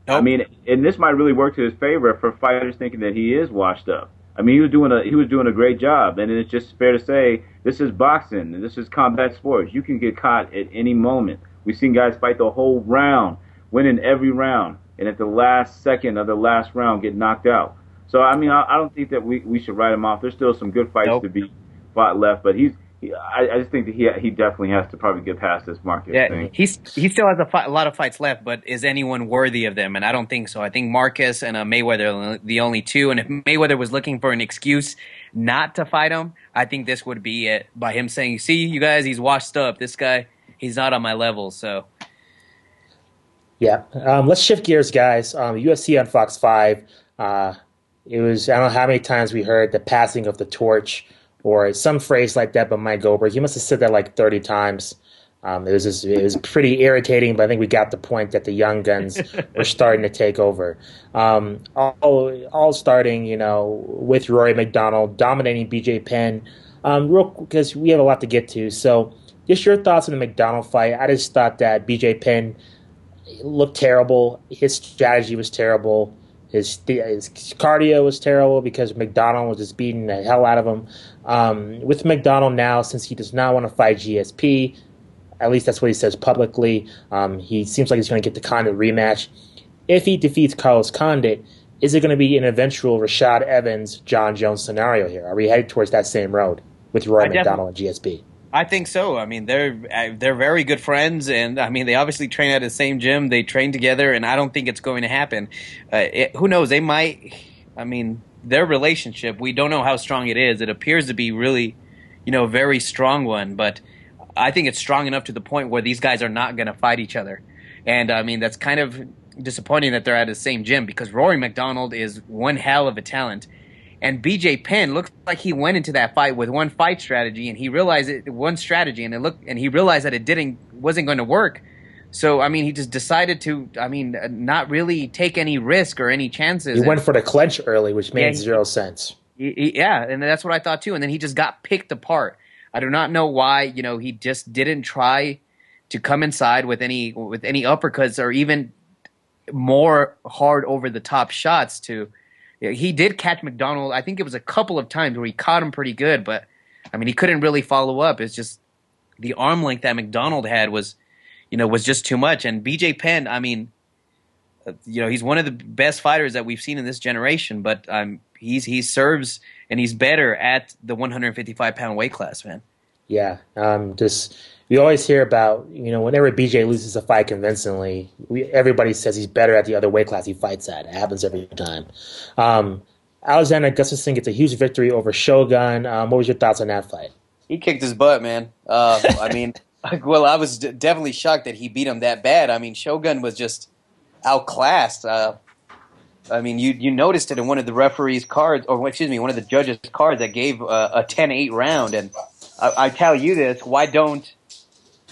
Nope. And this might really work to his favor for fighters thinking that he is washed up. He was doing a great job, and it's just fair to say this is boxing and this is combat sports. You can get caught at any moment. We've seen guys fight the whole round, winning every round, and at the last second of the last round get knocked out. So I don't think that we should write him off. There's still some good fights to be fought left, but I just think that he definitely has to probably get past this Marquez thing.
He still has a lot of fights left, but is anyone worthy of them? And I don't think so. I think Marquez and Mayweather are the only two. And if Mayweather was looking for an excuse not to fight him, I think this would be it. By him saying, "See, you guys, he's washed up. This guy, he's not on my level." So,
yeah. Let's shift gears, guys. UFC on Fox 5. It was, I don't know how many times we heard the passing of the torch, or some phrase like that by Mike Goldberg. He must have said that like 30 times. It was pretty irritating, but I think we got the point that the young guns were starting to take over. All starting, with Rory McDonald dominating BJ Penn. Because we have a lot to get to. So, just your thoughts on the McDonald fight. I just thought that BJ Penn looked terrible. His strategy was terrible. His cardio was terrible because McDonald was just beating the hell out of him. With McDonald now, since he does not want to fight GSP, at least that's what he says publicly, he seems like he's going to get the Condit rematch. If he defeats Carlos Condit, is it going to be an eventual Rashad Evans, John Jones scenario here? Are we headed towards that same road with Roy McDonald and GSP?
I think so. I mean, they're very good friends, and I mean, they obviously train at the same gym. They train together, and I don't think it's going to happen. Who knows? They might. I mean, their relationship, we don't know how strong it is. It appears to be really, a very strong one, but I think it's strong enough to the point where these guys are not going to fight each other. And I mean, that's kind of disappointing that they're at the same gym, because Rory McDonald is one hell of a talent. And BJ Penn looks like he went into that fight with one fight strategy, and he realized he realized that it wasn't going to work. So I mean, he just decided to, not really take any risk or any chances.
He went for the clinch early, which made zero sense.
Yeah, and that's what I thought too. And then he just got picked apart. I do not know why. He just didn't try to come inside with any uppercuts or even more hard over the top shots to. He did catch McDonald. I think it was a couple of times where he caught him pretty good, but I mean, he couldn't really follow up. It's just the arm length that McDonald had was just too much. And BJ Penn, I mean, he's one of the best fighters that we've seen in this generation, but he serves and he's better at the 155-pound weight class, man.
Yeah, we always hear about, whenever BJ loses a fight convincingly, everybody says he's better at the other weight class he fights at. It happens every time. Alexander Gustafsson gets a huge victory over Shogun. What was your thoughts on that fight?
He kicked his butt, man. I mean, well, I was definitely shocked that he beat him that bad. I mean, Shogun was just outclassed. I mean, you noticed it in one of the referees' cards, or excuse me, one of the judges' cards that gave a 10-8 round. And I tell you this, why don't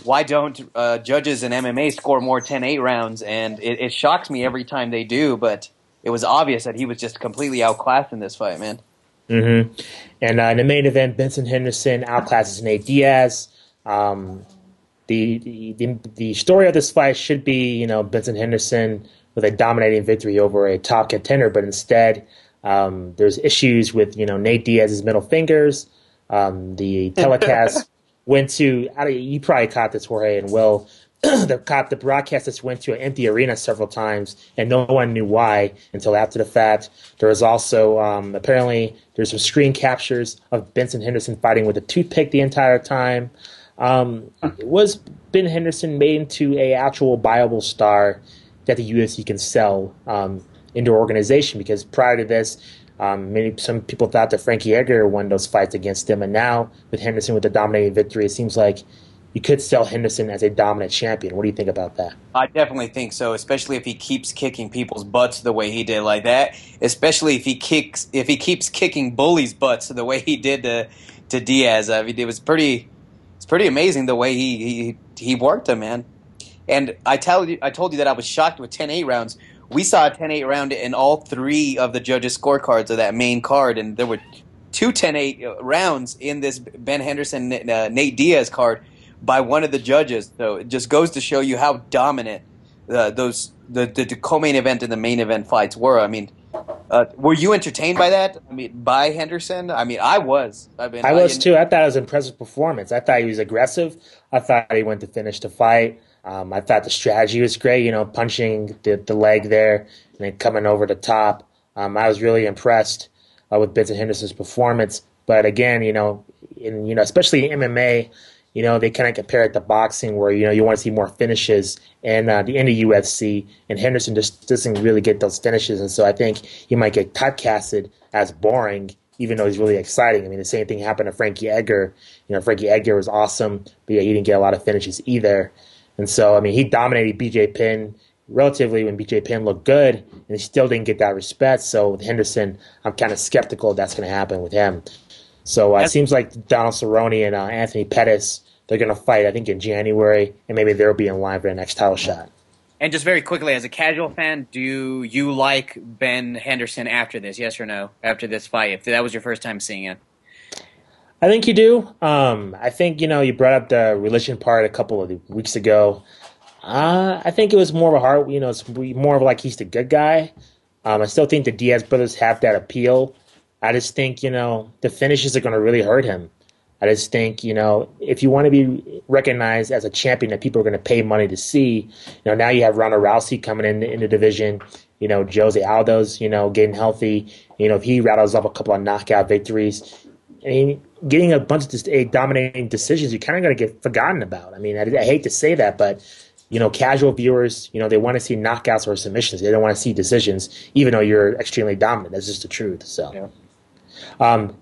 judges in MMA score more 10-8 rounds? And it shocks me every time they do, but it was obvious that he was just completely outclassed in this fight, man.
Mm-hmm. And in the main event, Benson Henderson outclasses Nate Diaz. The story of this fight should be, Benson Henderson with a dominating victory over a top contender, but instead there's issues with, Nate Diaz's middle fingers. The telecast went to, you probably caught this, Jorge and Will, the broadcast just went to an empty arena several times, and no one knew why until after the fact. There was also, apparently, there's some screen captures of Benson Henderson fighting with a toothpick the entire time. Was Ben Henderson made into a actual viable star that the UFC can sell into an organization? Because prior to this, some people thought that Frankie Edgar won those fights against him, and now with Henderson with the dominating victory, it seems like you could sell Henderson as a dominant champion. What do you think about that?
I definitely think so, especially if he keeps kicking people's butts the way he did like that. Especially if he keeps kicking bullies' butts the way he did to Diaz. I mean, it's pretty amazing the way he worked him, man. And I told you that I was shocked with 10-8 rounds. We saw a 10-8 round in all three of the judges' scorecards of that main card, and there were two 10-8 rounds in this Ben Henderson Nate Diaz card by one of the judges. So it just goes to show you how dominant the co-main event and the main event fights were. I mean, were you entertained by that? I mean, by Henderson? I mean, I was. I
was too. I thought it was an impressive performance. I thought he was aggressive. I thought he went to finish the fight. I thought the strategy was great, punching the leg there and then coming over the top. I was really impressed with Benson Henderson's performance. But again, especially in MMA, they kind of compare it to boxing where, you want to see more finishes and in the UFC, and Henderson just doesn't really get those finishes. And so I think he might get typecasted as boring, even though he's really exciting. I mean, the same thing happened to Frankie Edgar. Frankie Edgar was awesome, but he didn't get a lot of finishes either. And so, I mean, he dominated BJ Penn relatively when BJ Penn looked good, and he still didn't get that respect. So with Henderson, I'm kind of skeptical that's going to happen with him. So it seems like Donald Cerrone and Anthony Pettis, they're going to fight, I think, in January, and maybe they'll be in line for the next title shot.
And just very quickly, as a casual fan, do you like Ben Henderson after this, yes or no, after this fight, if that was your first time seeing it?
I think you do. I think, you brought up the religion part a couple of weeks ago. I think it was more of a heart, it's more of like he's the good guy. I still think the Diaz brothers have that appeal. I just think, the finishes are going to really hurt him. I just think, if you want to be recognized as a champion that people are going to pay money to see, now you have Ronda Rousey coming in the division, Jose Aldo's, getting healthy. If he rattles off a couple of knockout victories, I mean, getting a bunch of dominating decisions, you're kind of going to get forgotten about. I mean, I hate to say that, but, casual viewers, they want to see knockouts or submissions. They don't want to see decisions, even though you're extremely dominant. That's just the truth. So. Yeah.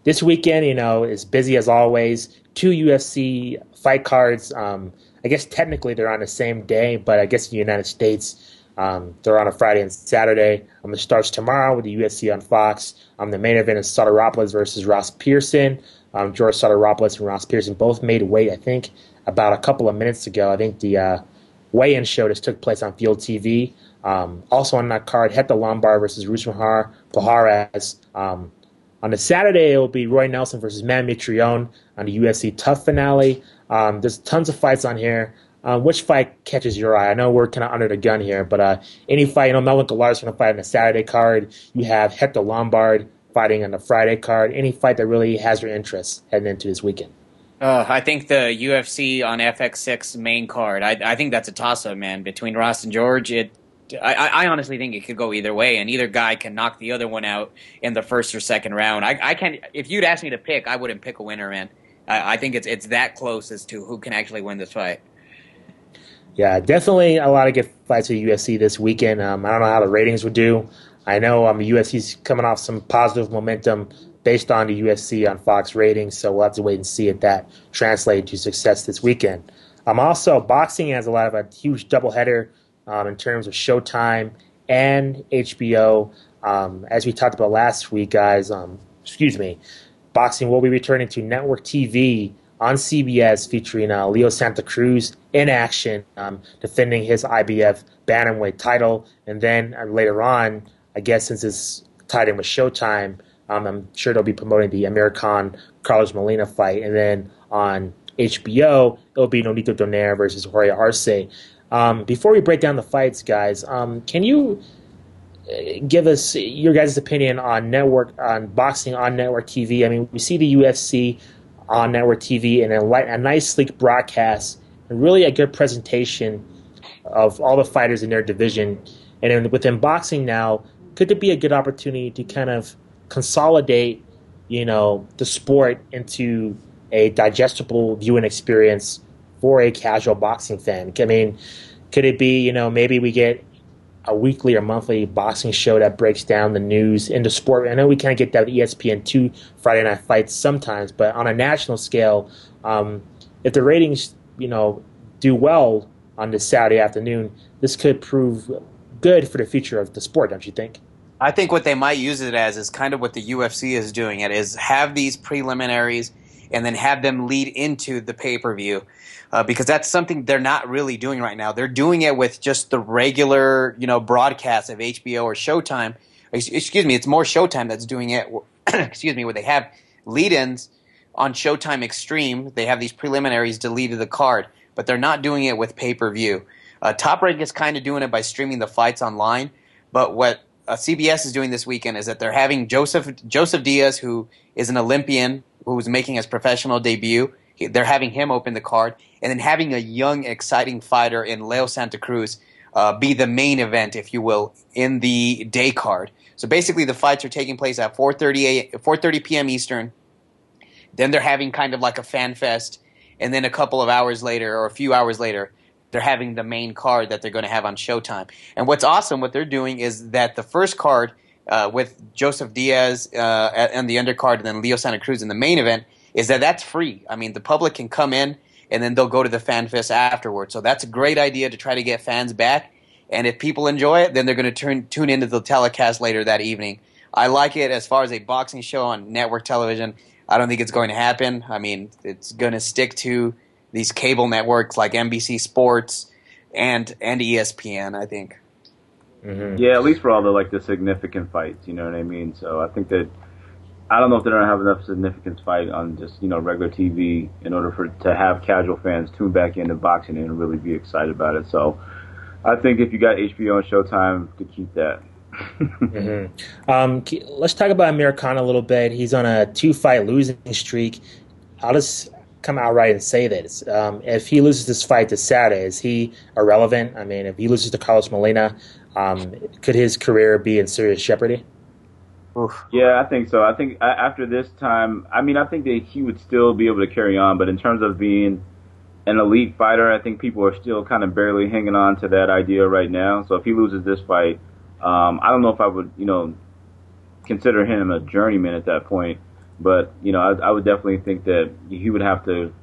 This weekend, is busy as always. 2 UFC fight cards. I guess technically they're on the same day, but I guess in the United States, they're on a Friday and Saturday. It starts tomorrow with the UFC on Fox. The main event is Sotiropoulos versus Ross Pearson. George Sotiropoulos and Ross Pearson both made weight, I think, about a couple of minutes ago. I think the weigh-in show just took place on Field TV. Also on that card, Hector Lombard versus Rusmahar Pujares. On the Saturday, it will be Roy Nelson versus Man Mitrione on the UFC Tough finale. There's tons of fights on here. Which fight catches your eye? I know we're kind of under the gun here, but any fight, Melvin Gallar's going to fight on the Saturday card. You have Hector Lombard fighting on the Friday card. Any fight that really has your interest heading into this weekend?
I think the UFC on FX6 main card, I think that's a toss-up, man. Between Ross and George, I honestly think it could go either way, and either guy can knock the other one out in the first or second round. I can't. If you'd ask me to pick, I wouldn't pick a winner, man. I think it's that close as to who can actually win this fight.
Yeah, definitely a lot of good fights with UFC this weekend. I don't know how the ratings would do. I know UFC's coming off some positive momentum based on the UFC on Fox ratings, so we'll have to wait and see if that translates to success this weekend. Also, boxing has a huge doubleheader. In terms of Showtime and HBO. As we talked about last week, guys, boxing will be returning to network TV on CBS featuring Leo Santa Cruz in action, defending his IBF bantamweight title. And then later on, I guess since it's tied in with Showtime, I'm sure they'll be promoting the Amir Khan Carlos Molina fight. And then on HBO, it'll be Nonito Donaire versus Jorge Arce. Before we break down the fights, guys, can you give us your guys' opinion on boxing on network TV? I mean, we see the UFC on network TV and a nice, sleek broadcast and really a good presentation of all the fighters in their division. And then within boxing now, could there be a good opportunity to kind of consolidate, the sport into a digestible viewing experience for a casual boxing fan? I mean, could it be, maybe we get a weekly or monthly boxing show that breaks down the news into sport? I know we kind of get that with ESPN2 Friday Night Fights sometimes, but on a national scale, if the ratings, do well on this Saturday afternoon, this could prove good for the future of the sport, don't you think?
I think what they might use it as is kind of what the UFC is doing. It is have these preliminaries and then have them lead into the pay-per-view. Because that's something they're not really doing right now. They're doing it with just the regular, broadcast of HBO or Showtime. Excuse me, it's more Showtime that's doing it. Excuse me, where they have lead-ins on Showtime Extreme. They have these preliminaries to lead to the card, but they're not doing it with pay-per-view. Top Rank is kind of doing it by streaming the fights online, but what CBS is doing this weekend is that they're having Joseph Diaz, who is an Olympian who's making his professional debut. They're having him open the card, and then having a young, exciting fighter in Leo Santa Cruz be the main event, if you will, in the day card. So basically the fights are taking place at 4:30 p.m. Eastern. Then they're having kind of like a fan fest, and then a couple of hours later or a few hours later, they're having the main card that they're going to have on Showtime. And what's awesome, what they're doing is that the first card with Joseph Diaz and the undercard and then Leo Santa Cruz in the main event is that's free. I mean, the public can come in and then they'll go to the fan fest afterwards. So that's a great idea to try to get fans back. And if people enjoy it, then they're going to tune into the telecast later that evening. I like it as far as a boxing show on network television. I don't think it's going to happen. I mean, it's going to stick to these cable networks like NBC Sports and ESPN, I think.
Mm-hmm. Yeah, at least for all the significant fights, you know what I mean? So I think that I don't know if they're going to have enough significance fight on just, regular TV in order to have casual fans tune back into boxing and really be excited about it. So I think if you got HBO and Showtime, to keep that.
Mm-hmm. Let's talk about Amir Khan a little bit. He's on a 2-fight losing streak. I'll just come outright and say this. If he loses this fight this Saturday, is he irrelevant? I mean, if he loses to Carlos Molina, could his career be in serious jeopardy?
Oof. Yeah, I think so. I think after this time, I mean, I think that he would still be able to carry on, but in terms of being an elite fighter, I think people are still kind of barely hanging on to that idea right now. So if he loses this fight, I don't know if I would, consider him a journeyman at that point. But, I would definitely think that he would have to,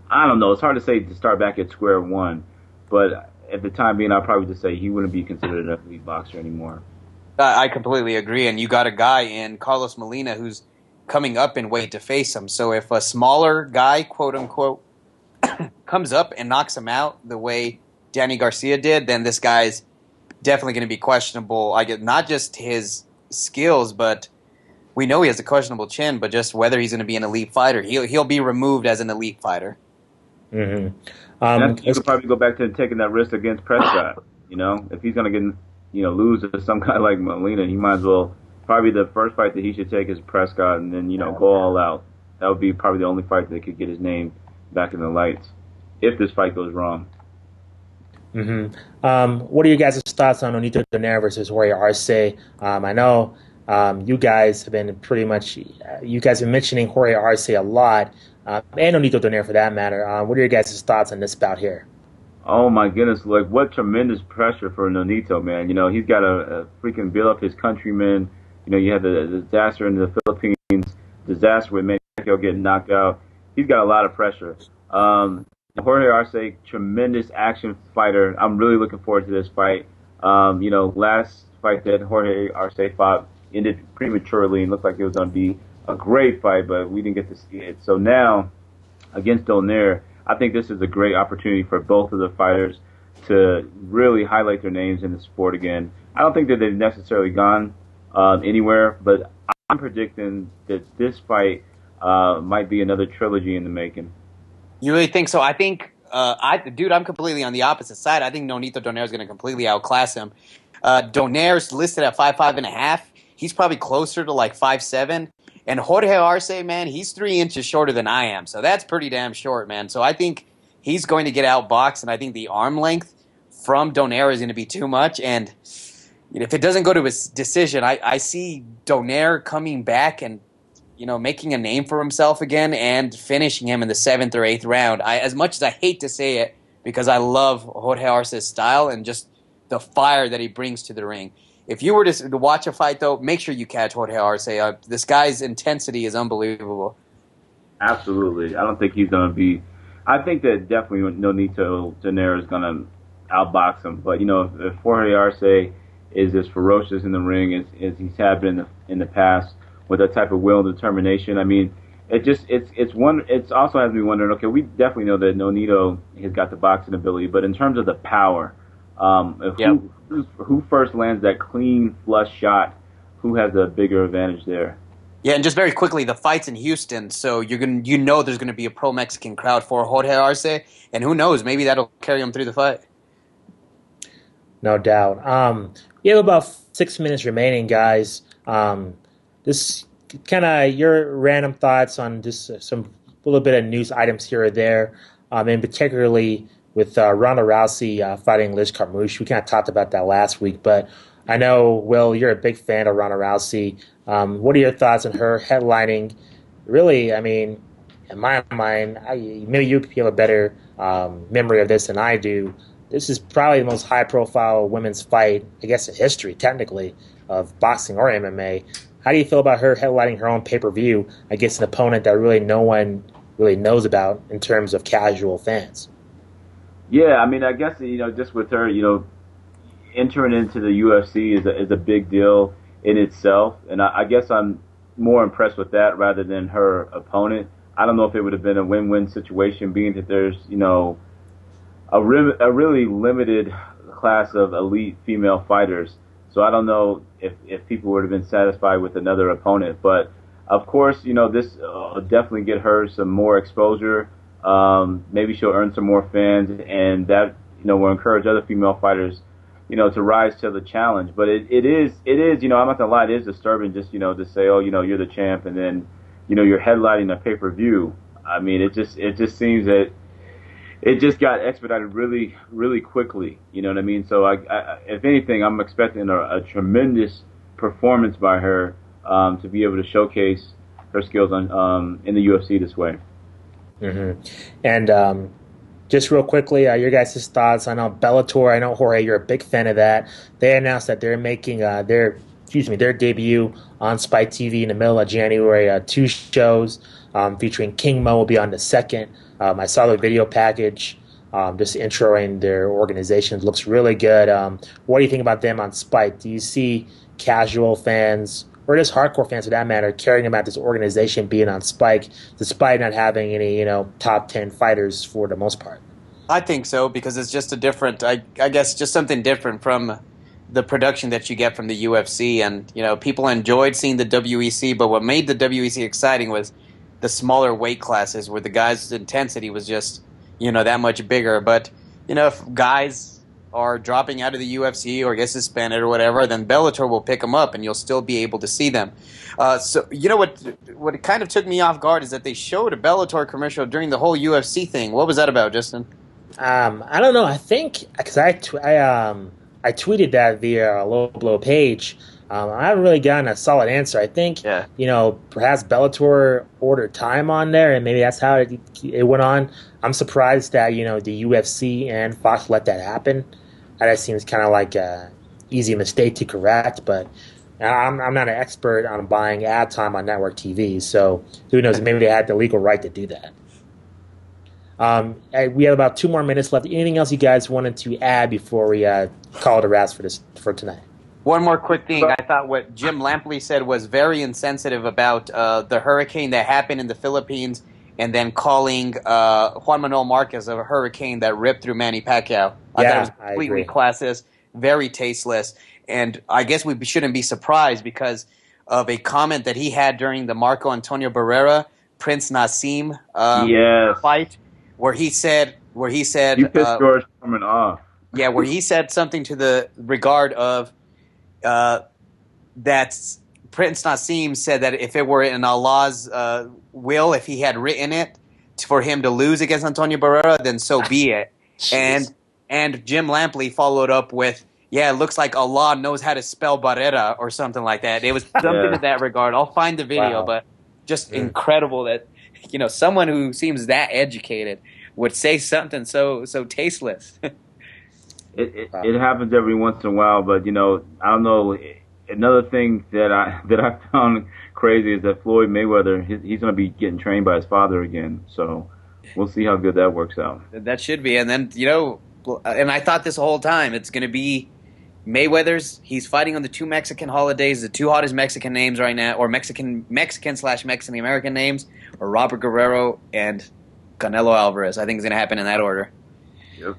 I don't know, it's hard to say to start back at square one. But at the time being, I'd probably just say he wouldn't be considered an elite boxer anymore.
I completely agree. And you got a guy in Carlos Molina who's coming up in weight to face him. So if a smaller guy, quote unquote, comes up and knocks him out the way Danny Garcia did, then this guy's definitely going to be questionable. I get not just his skills, but we know he has a questionable chin, but just whether he's going to be an elite fighter. He'll be removed as an elite fighter.
Mm-hmm.
You could probably go back to taking that risk against Prescott. If he's going to get lose to some guy like Molina, he might as well. Probably the first fight that he should take is Prescott, and then go all out. That would be probably the only fight that could get his name back in the lights if this fight goes wrong.
Mm-hmm. What are you guys' thoughts on Nonito Donaire versus Jorge Arce? I know you guys have been you guys have been mentioning Jorge Arce a lot, and Nonito Donaire for that matter. What are your guys' thoughts on this bout here?
Oh my goodness! Like, what tremendous pressure for Nonito, man. He's got to freaking build up his countrymen. You had the disaster in the Philippines, disaster with Manny Pacquiao getting knocked out. He's got a lot of pressure. Jorge Arce, tremendous action fighter. I'm really looking forward to this fight. Last fight that Jorge Arce fought ended prematurely and looked like it was going to be a great fight, but we didn't get to see it. So now, against Donaire, I think this is a great opportunity for both of the fighters to really highlight their names in the sport again. I don't think that they've necessarily gone anywhere, but I'm predicting that this fight might be another trilogy in the making.
You really think so? I think, I'm completely on the opposite side. I think Nonito Donaire is going to completely outclass him. Donaire's listed at 5'5.5". He's probably closer to like 5'7". And Jorge Arce, man, he's 3 inches shorter than I am. So that's pretty damn short, man. So I think he's going to get outboxed, and I think the arm length from Donaire is going to be too much. And if it doesn't go to his decision, I see Donaire coming back and making a name for himself again and finishing him in the 7th or 8th round. As much as I hate to say it, because I love Jorge Arce's style and just the fire that he brings to the ring. If you were to watch a fight, though, make sure you catch Jorge Arce. This guy's intensity is unbelievable.
Absolutely. I don't think he's going to be... I think that definitely Nonito Donaire is going to outbox him. But, if Jorge Arce is as ferocious in the ring as he's had been in the past, with that type of will and determination, I mean, it's also has me wondering. Okay, we definitely know that Nonito has got the boxing ability, but in terms of the power, who first lands that clean flush shot, who has a bigger advantage there?
Yeah, and just very quickly, the fight's in Houston, so there's going to be a pro-Mexican crowd for Jorge Arce, and who knows, maybe that'll carry him through the fight.
No doubt. We have about 6 minutes remaining, guys. This kind of your random thoughts on just some little bit of news items here or there, and particularly with Ronda Rousey fighting Liz Carmouche. We kind of talked about that last week, but I know, Will, you're a big fan of Ronda Rousey. What are your thoughts on her headlining? Really, I mean, in my mind, maybe you have a better memory of this than I do. This is probably the most high-profile women's fight, I guess, in history, technically, of boxing or MMA. How do you feel about her headlining her own pay-per-view against an opponent that really no one really knows about in terms of casual fans?
Yeah, I mean, I guess, just with her, entering into the UFC is a big deal in itself. And I guess I'm more impressed with that rather than her opponent. I don't know if it would have been a win-win situation, being that there's, a really limited class of elite female fighters. So I don't know if people would have been satisfied with another opponent. But, of course, this definitely get her some more exposure. Maybe she'll earn some more fans, and that, will encourage other female fighters, to rise to the challenge. But it is, I'm not gonna lie, it is disturbing just, to say, oh, you're the champ, and then, you're headlining a pay-per-view. I mean, it just seems that it just got expedited really, really quickly. You know what I mean? So, if anything, I'm expecting a tremendous performance by her to be able to showcase her skills on in the UFC this way.
Mm-hmm. And just real quickly, your guys' thoughts. I know Bellator. I know Jorge, you're a big fan of that. They announced that they're making their debut on Spike TV in the middle of January. 2 shows featuring King Mo will be on the 2nd. I saw the video package, just introing their organization. It looks really good. What do you think about them on Spike? Do you see casual fans, or just hardcore fans for that matter, caring about this organization being on Spike, despite not having any, top 10 fighters for the most part?
I think so, because it's just a different, I guess, just something different from the production that you get from the UFC. And, people enjoyed seeing the WEC, but what made the WEC exciting was the smaller weight classes where the guys' intensity was just, that much bigger. But, if guys are dropping out of the UFC or get suspended or whatever, then Bellator will pick them up and you'll still be able to see them. So, what kind of took me off guard is that they showed a Bellator commercial during the whole UFC thing. What was that about, Justin?
I don't know. I think, because I tweeted that via a LowBlow page. I haven't really gotten a solid answer. I think, perhaps Bellator ordered time on there, and maybe that's how it went on. I'm surprised that, the UFC and Fox let that happen. That seems kind of like a easy mistake to correct, but I'm not an expert on buying ad time on network TV, so who knows? Maybe they had the legal right to do that. We have about 2 more minutes left. Anything else you guys wanted to add before we call it a wrap for tonight?
One more quick thing. I thought what Jim Lampley said was very insensitive about the hurricane that happened in the Philippines, and then calling Juan Manuel Marquez a hurricane that ripped through Manny Pacquiao. I thought it was completely classist, very tasteless, and I guess we shouldn't be surprised because of a comment that he had during the Marco Antonio Barrera Prince Nassim fight, where he said
you pissed George Foreman off.
Yeah, where he said something to the regard of that Prince Nassim said that if it were in Allah's will, if he had written it for him to lose against Antonio Barrera, then so be it. And Jim Lampley followed up with, it looks like Allah knows how to spell Barrera or something like that. It was something in that regard. I'll find the video, but just incredible that someone who seems that educated would say something so tasteless.
It happens every once in a while, but I don't know. Another thing that I found crazy is that Floyd Mayweather, he's going to be getting trained by his father again. So we'll see how good that works out.
That should be, and then and I thought this whole time it's going to be Mayweather's. He's fighting on the 2 Mexican holidays, the 2 hottest Mexican names right now, or Mexican/Mexican American names, are Robert Guerrero and Canelo Alvarez. I think it's going to happen in that order.
Yep.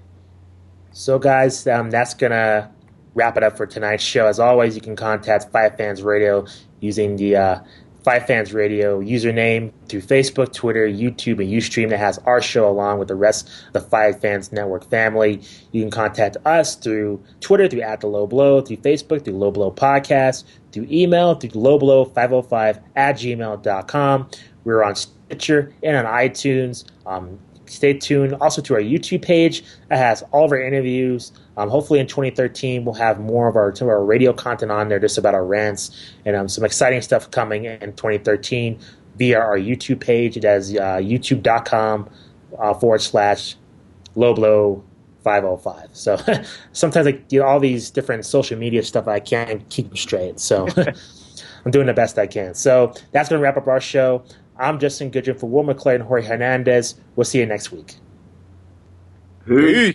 So, guys, that's going to wrap it up for tonight's show. As always, you can contact FightFans Radio using the FightFans Radio username through Facebook, Twitter, YouTube, and Ustream that has our show along with the rest of the FightFans Network family. You can contact us through Twitter, through @LowBlow, through Facebook, through LowBlow Podcast, through email, through lowblow505@gmail.com. We're on Stitcher and on iTunes. Stay tuned also to our YouTube page that has all of our interviews. Hopefully in 2013 we'll have more of our radio content on there, just about our rants and some exciting stuff coming in 2013 via our YouTube page. It has youtube.com/lowblow505. So sometimes all these different social media stuff, I can't keep them straight. So I'm doing the best I can. So that's going to wrap up our show. I'm Justin Goodrin for Will McClary and Jorge Hernandez. We'll see you next week.
Peace.